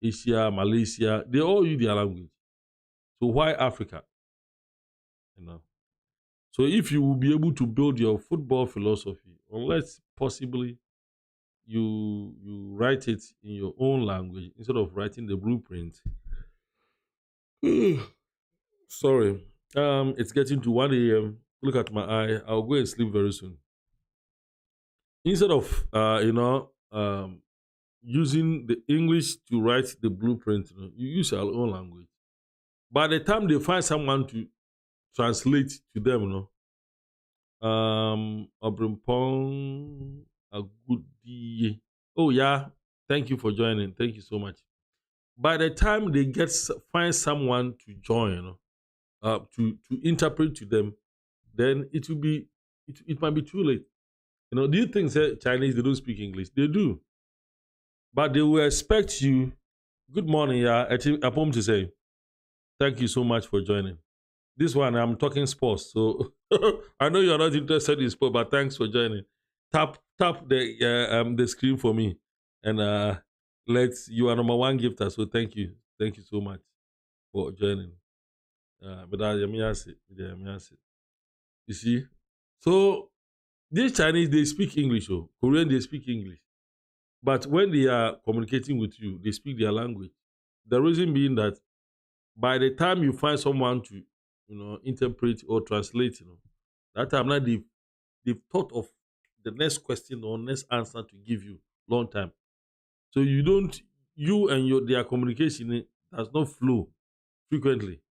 A: Asia, Malaysia, they all use their language. So why Africa? You know. So if you will be able to build your football philosophy, unless possibly you write it in your own language instead of writing the blueprint. Sorry. It's getting to 1 a.m. Look at my eye. I'll go and sleep very soon. Instead of using the English to write the blueprint, you use your own language. By the time they find someone to translate to them, Obrimpong Agudi. Oh yeah, thank you for joining. Thank you so much. By the time they find someone to join, to interpret to them, then it might be too late. Do you think that Chinese they don't speak English? They do, but they will expect you. Good morning, yeah. I'm home to say thank you so much for joining. This one I'm talking sports, so I know you're not interested in sport, but thanks for joining. Tap the screen for me, and you are number one gifter. So thank you so much for joining. You see, so these Chinese they speak English, oh, Korean they speak English, but when they are communicating with you, they speak their language. The reason being that by the time you find someone to interpret or translate, that time now they've thought of the next question or next answer to give you long time. So you and their communication does not flow frequently.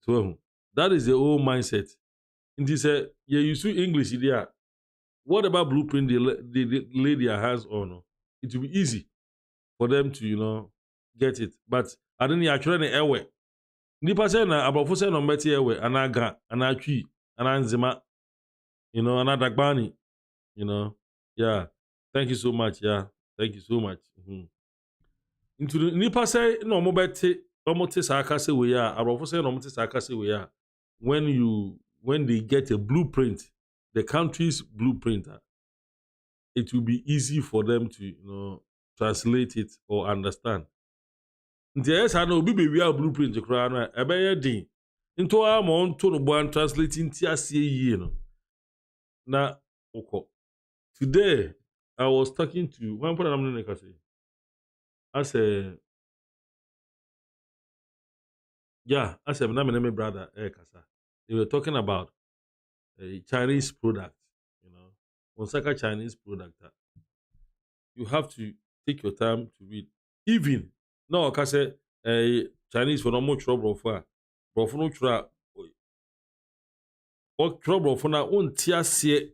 A: So that is the old mindset. And they say, yeah, you speak English there. What about blueprint they lay their hands on? It will be easy for them to, get it. But I don't actually airway. Nipa sɛ na aborɔfo sɛ na ɔmbɛte ɛwɛ anaa gra anaa twi anaa nzema anaa dagbani yeah, thank you so much, yeah, thank you so much. Nti nipa sɛ na ɔmote saa kasa wei a aborɔfo sɛ na ɔmote saa kasa wei a when they get a blueprint, the country's blueprint, it will be easy for them to translate it or understand. Nti ɛyɛ saa na obi bɛwie a blueprint koraa no a ɛbɛyɛ den nto a ma ɔnto no boa translate nti aseɛ yie no na wokɔ. Today I was talking to one person I'm not say as a na me brother kasa. They were talking about a Chinese product, Osaka Chinese product. You have to take your time to read. Even no kasa Chinese for no more trouble for Brofo no twerɛ a ɔtwerɛ brɔfo no a wonte aseɛ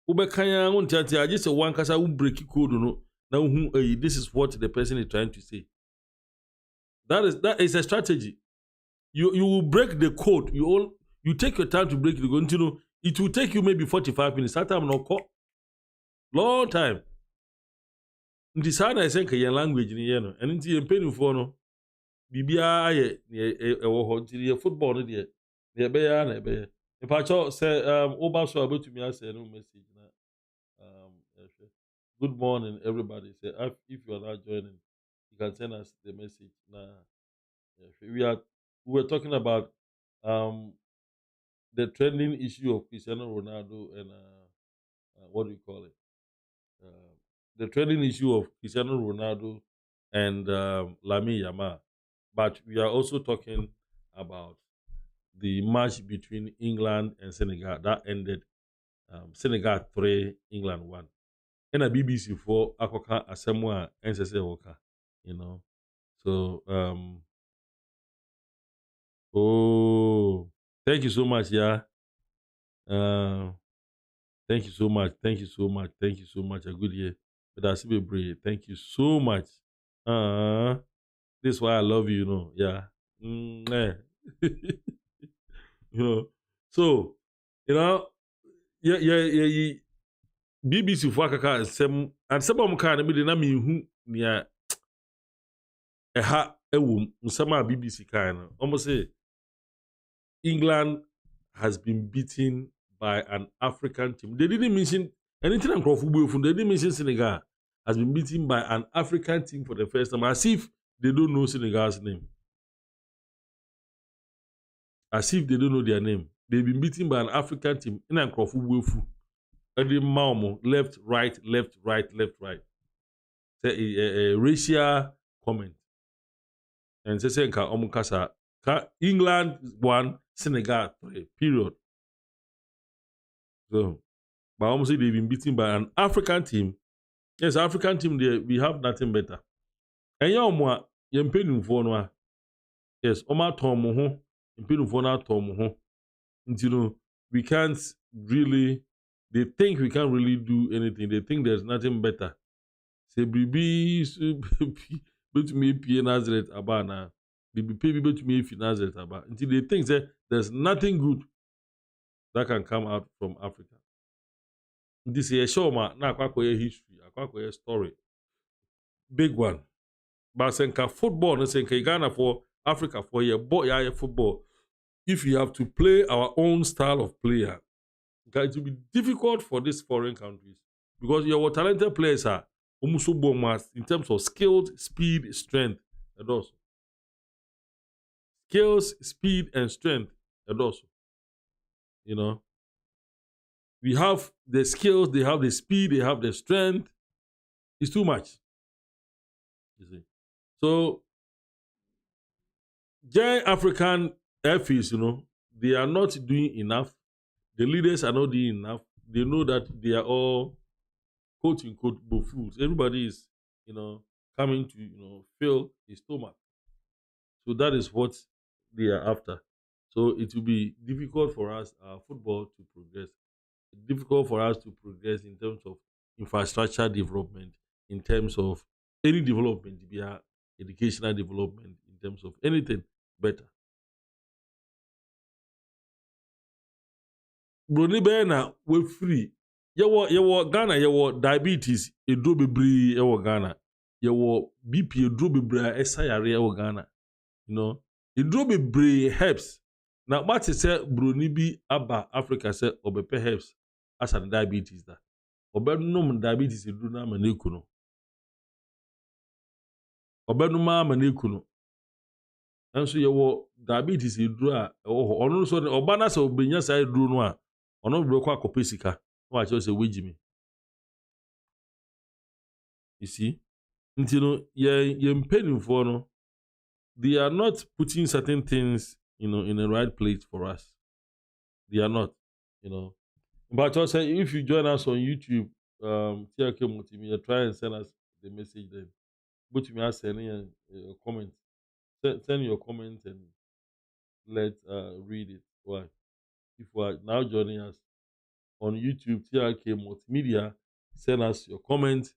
A: wobɛka ya wonte aseɛ agye sɛ wankasa wo break code no na wohu ayi this is what the person is trying to say. That is a strategy. You will break the code. You take your time to break the code. You know, it will take you maybe 45 minutes. That time no call. Long time. Nti saa na ɛsɛ nka yɛn language ni yɛ no. Ɛno nti yɛn mpanimfoɔ no biribiara yɛ ɛwɔ hɔ. Nti yɛ football no deɛ deɛ ɛbɛyɛ ara na ɛbɛyɛ. Mpakyɛw sɛ woba so a wobɛtumi asɛ no message na yɛhwɛ. Good morning everybody. Say if you are not joining, you can send us the message. We were talking about the trending issue of Cristiano Ronaldo and what do you call it? The trending issue of Cristiano Ronaldo and Lamine Yamal. But we are also talking about the match between England and Senegal that ended Senegal 3, England 1. And a BBC for Akoka Asemwa NSS Woka, you know. So oh, thank you so much, yeah. Thank you so much. Thank you so much. Thank you so much. A good year. But I see be brave. Thank you so much. This is why I love you, you know. Yeah. You know. So, you know, yeah. BBC for kaka nsɛm ansɛm a ɔmo no bi de na mehu nea ɛha ɛwɔ nsɛm a BBC kaa no ɔmo say England has been beaten by an African team. They didn't mention anything in Crawford. They didn't mention Senegal has been beaten by an African team for the first time, as if they don't know Senegal's name. As if they don't know their name. They've been beaten by an African team in Crawford. Every mom, left, right. Say a racial comment. And say England 1, Senegal 3. Period. So, but almost they've been beaten by an African team. Yes, African team there, we have nothing better. And ya yes, oma tomu ho, mpenu na tomu ho. You know, we can't really, they think we can't really do anything. They think there's nothing better. Say bibi but me pie Nazareth abana. Bibi pie but me fi Nazareth aba. Until they think that there's nothing good that can come out from Africa. This is a show na akwakoye history, akwakoye story. Big one. But senka football, no senka Ghana for Africa for your boy football. If you have to play our own style of player, it will be difficult for these foreign countries because your talented players are almost in terms of skills, speed, strength, and also skills, speed, and strength, and also you know we have the skills, they have the speed, they have the strength. It's too much. You see, so giant African airfields, you know, they are not doing enough. The leaders are not doing enough. They know that they are all quote unquote buffoons. Everybody is, you know, coming to, you know, fill his stomach. So that is what they are after. So it will be difficult for us, football, to progress. Difficult for us to progress in terms of infrastructure development, in terms of any development, via educational development, in terms of anything better. Broni bɛyɛ na wafiri yɛwɔ Ghana yɛwɔ diabetes eduro bebree ɛwɔ Ghana yɛwɔ BP eduro bebree a ɛsa yare ɛwɔ Ghana you know eduro bebree herbs na wate sɛ broni bi aba Africa sɛ ɔbɛpɛ herbs asa ne diabetes da ɔbɛnom diabetes eduro na ama n'eku no ɔbɛnom ama n'eku no nso yɛwɔ diabetes eduro a ɛwɔ hɔ ɔno nso ɔba na sɛ ɔbɛnya saa eduro no a ɔno bɛkɔ akɔpɛ sika na wakyerɛ sɛ wagyi me you see nti no yɛn mpanimfoɔ no they are not putting certain things you know in the right place for us. They are not, you know. But also if you join us on YouTube, TRK Multimedia, try and send us the message then. But me send a comment. Send your comment and Let's read it. Why? If you are now joining us on YouTube, TRK Multimedia, send us your comments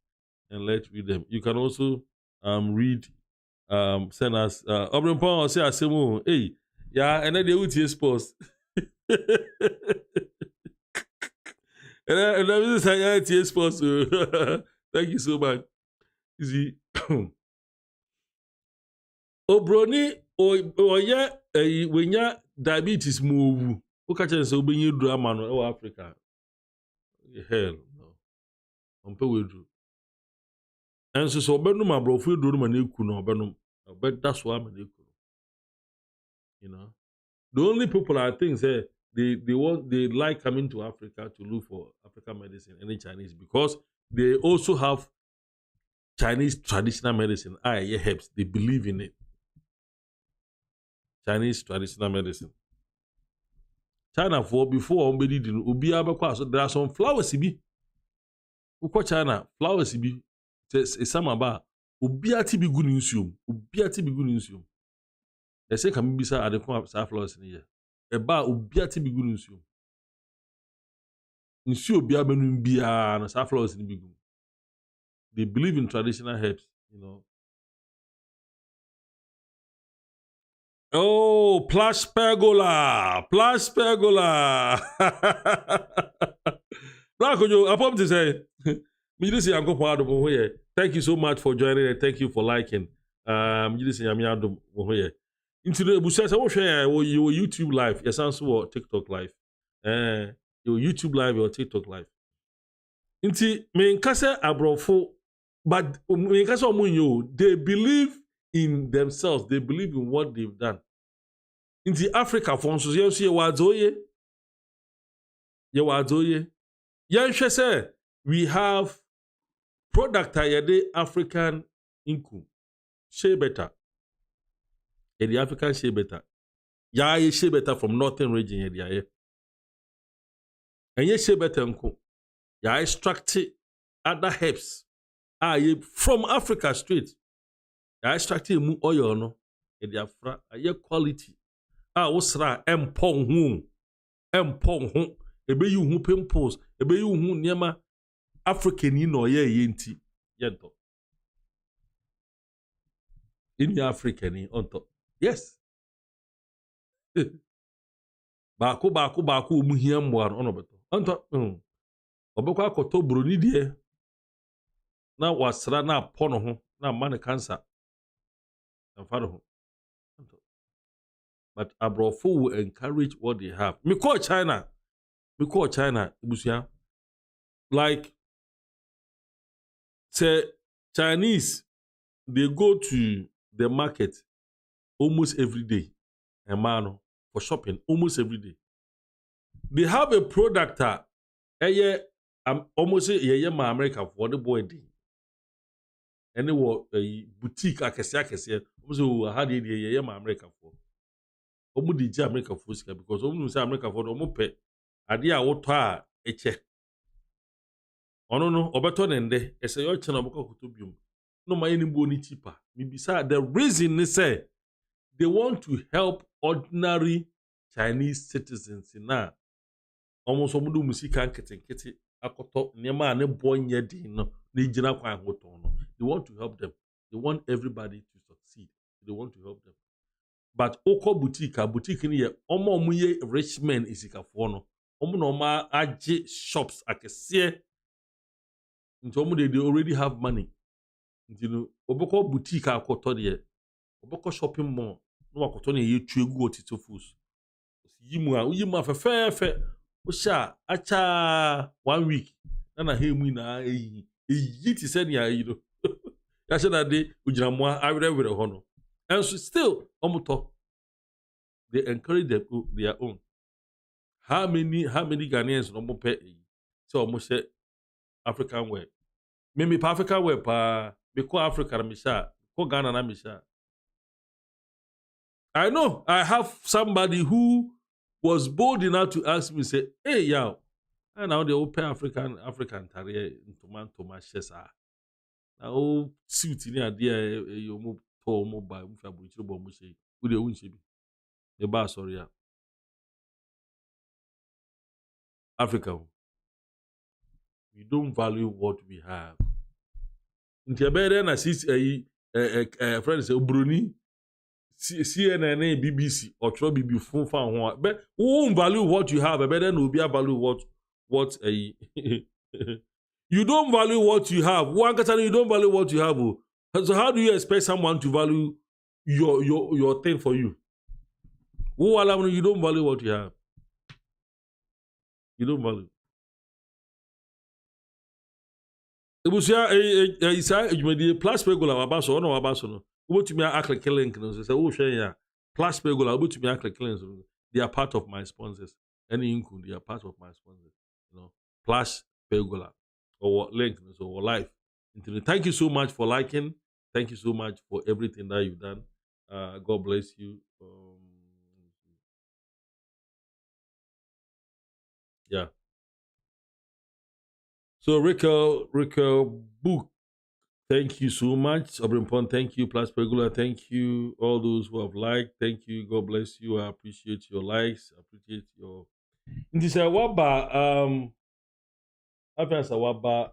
A: and let's read them. You can also read, send us Obrenpon say asemo, hey, yeah, and then they will tears post. And then this is yeah, tears post. Thank you so much. You see, Obroni oye wenya diabetes move. Who catch us so being you drama no Africa. Hell no. Ompe we do. And so obenum abrofo do no maneku no obenum. But that's why maneku. You know. The only people I think say they like coming to Africa to look for African medicine, any Chinese, because they also have Chinese traditional medicine. Herbs. They believe in it. Chinese traditional medicine. China for before somebody didn't Ubi so there are some flowers be. Uko China, flowers be some about Ubiati be good insium. Ubiati be good insium. They say can be sa adekwa sa flowers in here. Eba Ubiati be good insium. Insio bia benum bia na sa flowers in big. They believe in traditional herbs, you know. Oh, plush pergola. Blanco, I pop to say, thank you so much for joining and thank you for liking. You say into the Busa, I will share your YouTube live, yes, answer TikTok live. Your YouTube live or TikTok live. Into me nkasa abrofo, but me nkasa omunyo, they believe in themselves, they believe in what they've done. Into Africa, for so ye wadoye. Yanshe say we have product ayede African income. Shea better. The African shea better. Ya shea better from northern region ye. And ye shea better unko. Ya extract other herbs. From Africa straight. Ya extract mu oil no. The afra aye quality. Wosra empong hu. Ebe you hu pimples. Ebe you hu niema African yi no ye nti. Yento. In African on top. Yes. Baako omu hia mmoa no beto. Onto obekwa akoto broni die na wasra na pono ho na man cancer. Amfa ho. But abrofo will encourage what they have. Me call China busia. Like say Chinese, they go to the market almost every day. A man for shopping almost every day. They have a product almost say my America for the boy day. And they were a boutique akese almost had the my America for. Omu di America for because omu say America for omu pe ade a woto a eche. Ono no obeto nende ese yo che na oboko koto biom. No ma any bo ni cheaper. Mibisa the reason is say they want to help ordinary Chinese citizens na almost omudu musika nkete akoto niema ne bonye din no na igina kwa hoto no. They want to help them. They want everybody to succeed. They want to help them. But oko boutique ni ye omo ye rich men isikafo no. Omo no ma age shops akese. Nti omo they already have money. You know, oboko boutique akoto de oboko shopping mall no akoto na ye tu egu otito foods. Yimu afefefe osha acha 1 week na hemu na eyi ti said ya you know. Ya said that day ujinamwa awere ho no. And so still omoto they encourage their own. How many Ghanaians no more pay so almost African wear. Me pa African wear pa me ko Africa na misha, ko Ghana na misha. I know I have somebody who was bold enough to ask me say, "Hey, yeah, and now they open African tare tomato shares are. Now suit ni ade you mo to mo ba mo fa bo chiro bo mo she. Wo de won she bi. The bar, sorry, yeah. Africa, we don't value what we have. Nti ebe na sis friends say Bruni CNN BBC or try BB phone fan ho but we won't value what you have ebe na obi value what you don't value what you have. One can you don't value what you have. So how do you expect someone to value your thing for you? You don't value what you have. You don't value. Ebusia isa ejumadi plus regular wabaso ono wabaso no. Obotumi aklik link no say wo hwe ya plus regular obotumi aklik link no. They are part of my sponsors. Any income they are part of my sponsors. You know, plus regular or link no so or live. Thank you so much for liking. Thank you so much for everything that you've done. God bless you. Yeah. So Rico Book, thank you so much. Obrimpon, thank you. Plus Regular, thank you. All those who have liked, thank you. God bless you. I appreciate your likes. I appreciate your. This is Waba. After Waba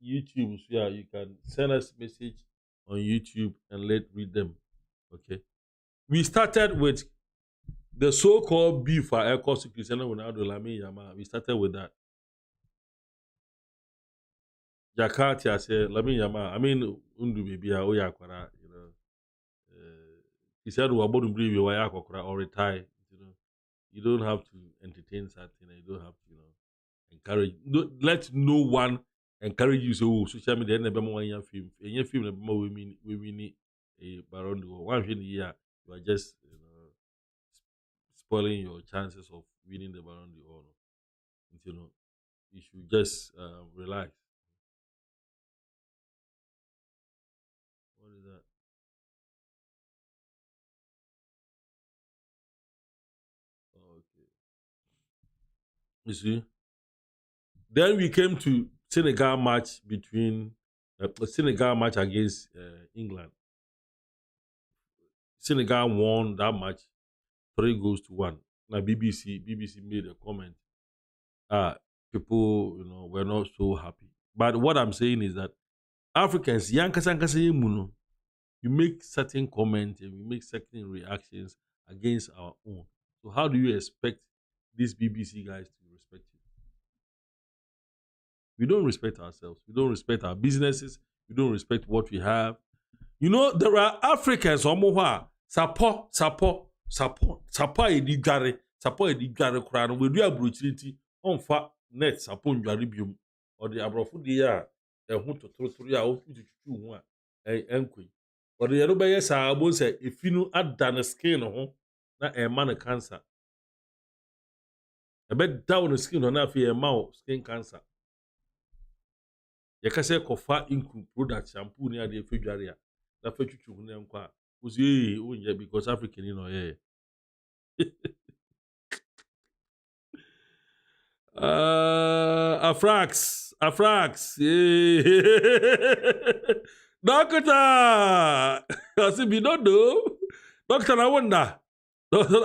A: YouTube, so yeah, you can send us message on YouTube and read them. Okay. We started with the so-called beef for CHRISTIANO RONALDO, LAMINE YAMAL. We started with that. Jakarta, I said, LAMINE YAMAL. I mean, undu baby, Oyakwara, you know. He said, "We are born to believe you or retire." You know, you don't have to entertain something. You don't have to, you know, encourage. Let no one encourage you. So social media never more one film. Any film never more we need a baron do one film year. You are just, you know, spoiling your chances of winning the Ballon d'Or. You know, you should just relax. What is that? Oh, okay. You see. Then we came to Senegal match between Senegal match against England. Senegal won that match 3-1. Now BBC made a comment. People, you know, were not so happy. But what I'm saying is that Africans, you make certain comments and we make certain reactions against our own. So how do you expect these BBC guys to respect you? We don't respect ourselves. We don't respect our businesses. We don't respect what we have. You know, there are Africans who support edigare kura we do opportunity on fa net support ndware biom or the abrofo de ya ehu totorotoro ya o tututu hu a enkwe or the yero be yes abo say efinu ada skin ho na e man cancer e be down skin no na afi e ma skin cancer ye ka say kofa inku product shampoo ni ade efe dware a na fa tutu hu na nkwa ozi onye because African no yeah. Afrax. Doctor, I said, "We don't know. Doctor, I wonder. Doctor,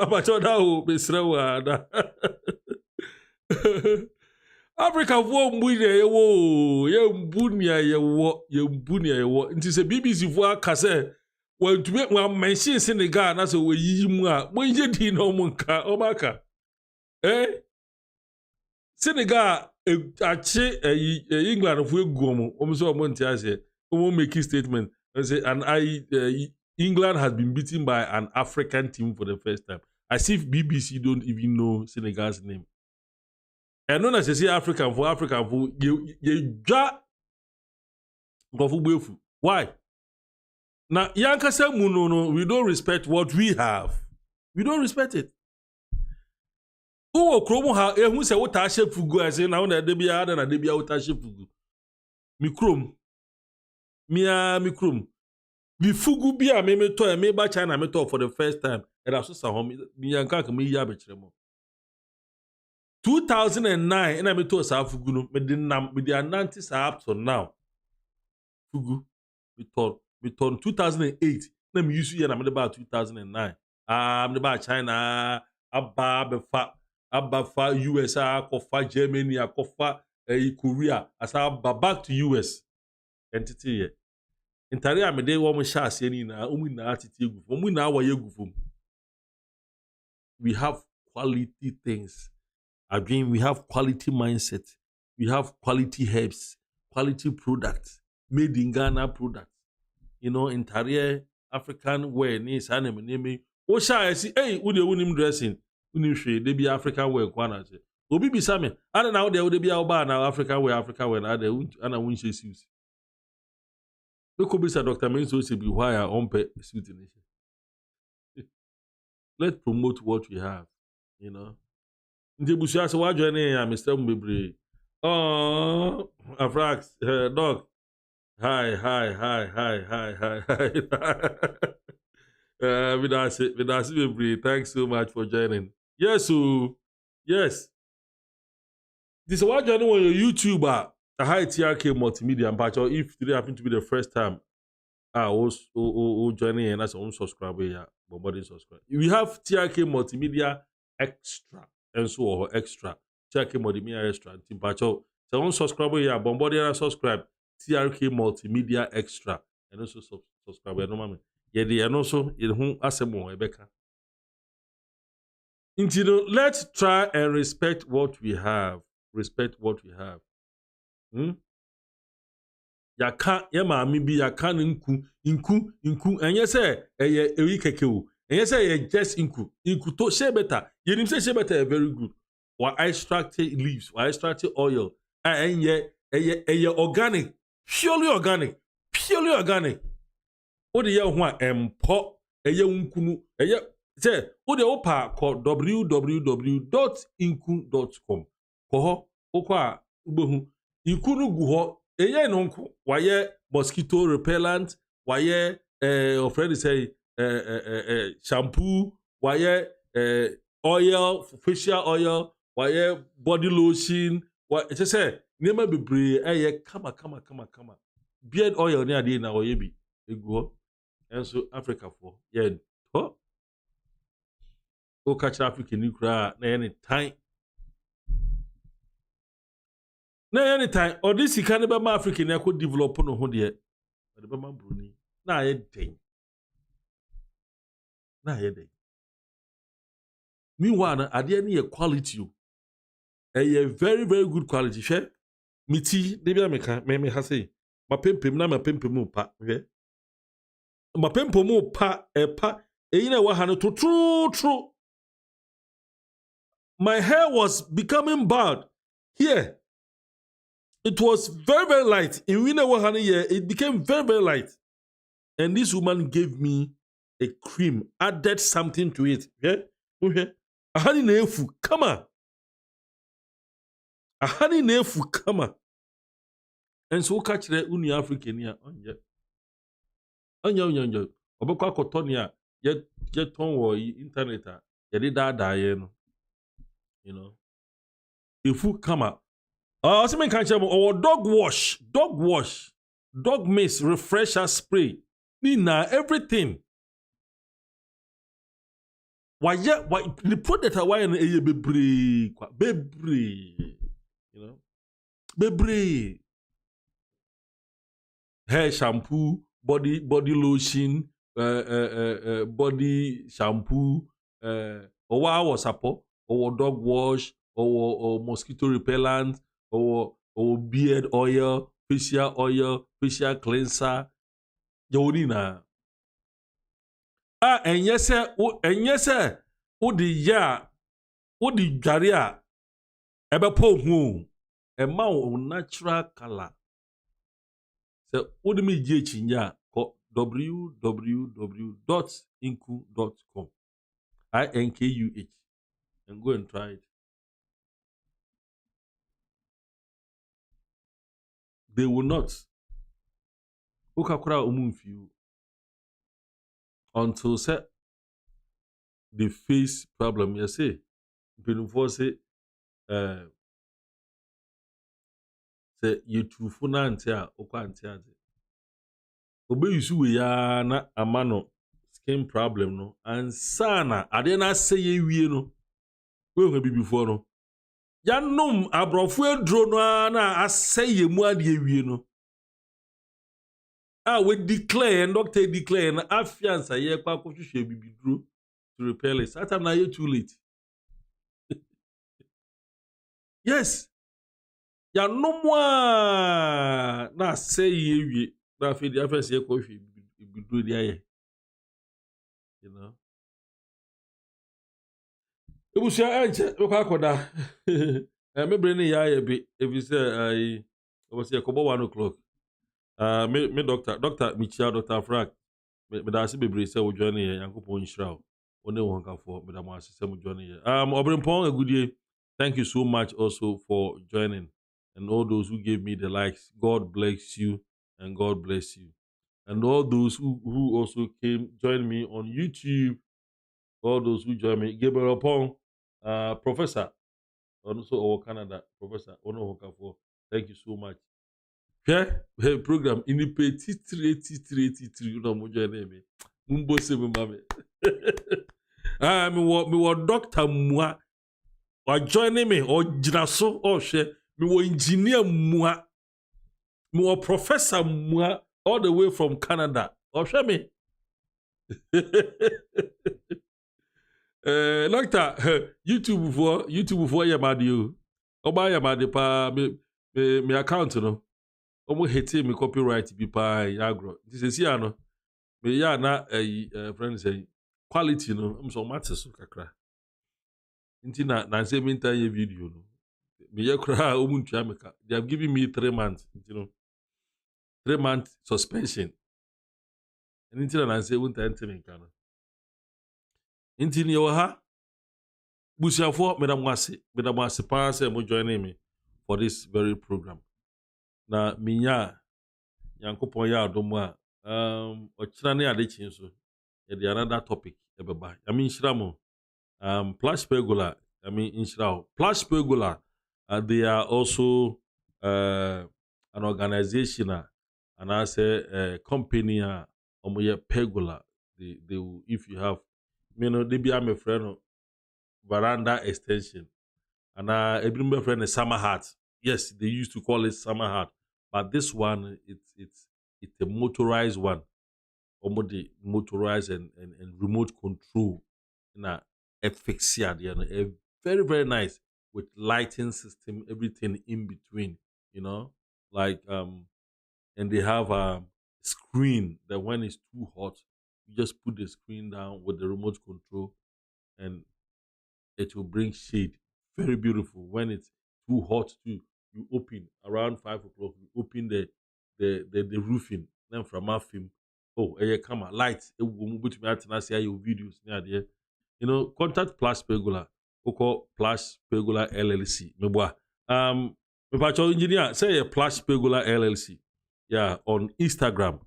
A: Africa for ye mbunia nti se BBC for akase when to make one mention Senegal na so we yi mu a mo ye di no mo nka obaka Senegal ache England for egu omo so omo nti ase omo make a statement and say England has been beaten by an African team for the first time, as if BBC don't even know Senegal's name. And known as they say African for why? Now Yankasa Munono, we don't respect what we have. We don't respect it. Who kromo ha ehun se wota hye fugu ase na wona de bia na de bia wota hye fugu. Mikrom. Mikrom. Bi fugu bia me to me ba China me to for the first time. And I so home mi yanka ka me ya be kire mo. 2009 and I me to sa fugu no me de ananti sa up to now. Fugu. We turn 2008 na me use na me de ba 2009 me de ba China abba fa US akɔfa Germany akɔfa Korea asa back to US entity ye ntare a me de wo mo hyɛ ase ni na omu na atete egu omu na awɔ ye egu fom. We have quality things. Again, we have quality mindset. We have quality herbs, quality products, made in Ghana products. You know, entire African wear ni sana me name. O sha see, hey, who dey unim dressing? Unim hwe, dey be African wear kwana che. Obi bisa me, ana na wo dey be oba na African wear na dey ana won hwe suit. We could be Sir Dr. Menso say be why I on pay suit in. Let's promote what we have, you know. Nti busia se wa join ya Mr. Mbebre. Oh, Afrax, dog. Hi. Vidasi Mbebre, thanks so much for joining. Yes, so yes. This is what joining on your YouTuber, a high TRK multimedia and patch, or if today happen to be the first time joining and that's on subscriber yeah, but subscribe. We have TRK multimedia extra and so or extra TRK multimedia extra timpacho so on subscriber yeah, bombarding and subscribe TRK multimedia extra and also subscribe no mama yeah they and also in whom asemo ebeka. Let's try and respect what we have. Yaka ye maami bi yaka nku enye se eye ewi keke o enye se eye just nku to shea butter ye nim se shea butter very good wa extracted leaves wa extracted oil enye eye organic purely organic o de ye ho a empo eye nkunu eye se o de opa ko www.inku.com ko ho okwa ugbehu nkunu gu ho eye no nko waye mosquito repellent waye of friend say shampoo waye oil facial oil waye body lotion wa it say nema bebre eye kama beard oil ni ade na oye bi egu ho enso Africa for ye ho o catch Africa ni kura na any time na anytime or this can be ma African na ko develop no ho de but be ma bruni na aye den meanwhile ade na ye quality o very good quality hwe miti de bia me ha say ma pempem pa hwe ma pempem pa epa eyi na wa ha no true my hair was becoming bald here. It was very light. In winter year, it became very light. And this woman gave me a cream, added something to it. Okay? Ahani nefu, come on. And so catch the uni African here. Anya. Obekwa kotonia, yet ton wo internet, yet da you know. If you come up. Something can tell me, or dog wash, dog mist, refresher spray, Nina, everything. Why the product are why a baby, you know, baby. Hair shampoo, body lotion, body shampoo, or what was suppo, or dog wash, or mosquito repellent. Or beard oil, facial cleanser. Yonina. And yes, sir, o the ya, o the jaria, ebe po hu, a ma natural color. So, o de me je chinya ko www.inku.com. INKUH. And go and try it. They will not. Ukakura umumfiu until say they face problem. You say, before say you true funa antia okwa antia. Obe yusu we ya na amano skin problem no ansana ade na sɛ ye wie no we ho bibifo no yanom abrɔfo aduro no na asɛ ye mu ade wie no we declare and doctor declare na afiansa ye kwa akɔhwehwɛ bibiduro to repel it. That time na ye too late. Yes. Ya no more na say ye wie na fe dia first ye kɔhwehwɛ bibiduro dia ye. You know. Ebusia enche bekwa akoda. Me brain ya ye be if you say I was here kobo 1 o'clock. Me doctor Michia Dr. Frank me da se bebre se wo join here Yankopon Nhyira wo. One wo hankafo me da mo asese mo join here. Obrempon agudie. Thank you so much also for joining and all those who gave me the likes. God bless you and God bless you. And all those who also joined me on YouTube, all those who joined me, Gabriel Pong, Professor, also our Canada, Professor Ono Hokafo. Thank you so much. Hey, program in the titri no mo join me. Mumbo se me mame. Me wo doctor mua or joining me or jinaso or share me wo engineer mua me wo professor mua all the way from Canada or share me. Doctor YouTube for yamadi o. Oba yamadi pa me account no. Omo hate me copyright bi pa yagro. This is here no. Me ya na friends say quality no. I'm so matter so kakra. Inti na say me entire video no. Me ye kra omuntu ameka. They have given me 3 months, 3-month suspension. And inti na say won't enter me kana. Inti ni ha busiafo me da mo ase pa say mo join me for this very program. Na minya Yankopon ya adomu a ochira na ade chin so. There another topic ebeba. I mean Shiramo Plush Pergola, Inshirao. Plush Pergola, they are also an organization and I say a company Pergola. They will, if you have, they be I'm a friend of veranda extension. And every my friend is summer hat. Yes, they used to call it summer hat. But this one, it's a motorized one. Almost motorized and remote control. Na efixia there, a very very nice with lighting system, everything in between, like and they have a screen that when it's too hot, you just put the screen down with the remote control, and it will bring shade. Very beautiful. When it's too hot too, you open around 5 o'clock. You open the roofing. Then from our film, come lights. It will move to me and see your videos near there. Contact Plus Pergola. Oko Plus Pergola LLC. Meboa. Me pacho engineer say a Plus Pergola LLC. Yeah, on Instagram.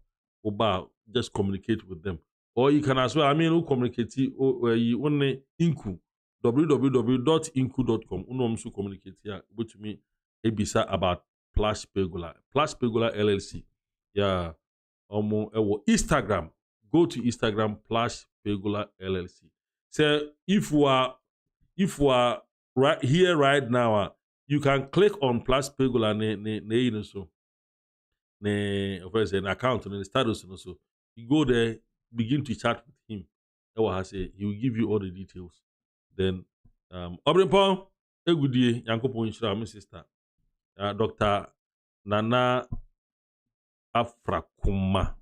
A: Oba, just communicate with them. Or you can as well. Who communicate where you only inku www.inku.com. Unomsu communicate here with me. Ebisa about Plus Pergola. Plus Pergola LLC. Yeah. Instagram. Go to Instagram Plus Pergola LLC. So if we are right here right now, you can click on Plus Pergola an account and the status so you go there, begin to chat with him. He will give you all the details. Then Obrempon Egudie Yankopon Nhyira my sister. Dr. Nana Afrakuma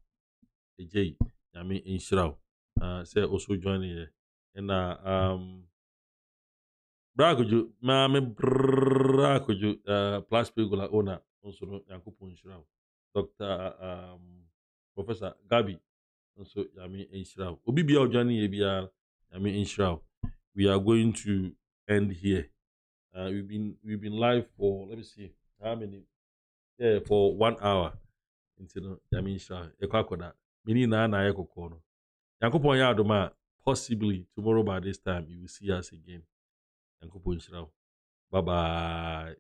A: Ejay Yami Nhyira. Say also joining here. And Brakoju, Brakoju, Plus Pergola owner, also Yankopon Nhyira. Dr. Professor Gabi, also Yami Nhyira. Obibia Ojani Ebia Yami Nhyira. We are going to end here. We've been live for, let me see how many. Yeah, for 1 hour. Until Yami Nhyira. Ekwakoda. Mini na ekokono. Yankopon ya adoma. Possibly tomorrow by this time you will see us again. Yankopon Nhyira. Bye bye.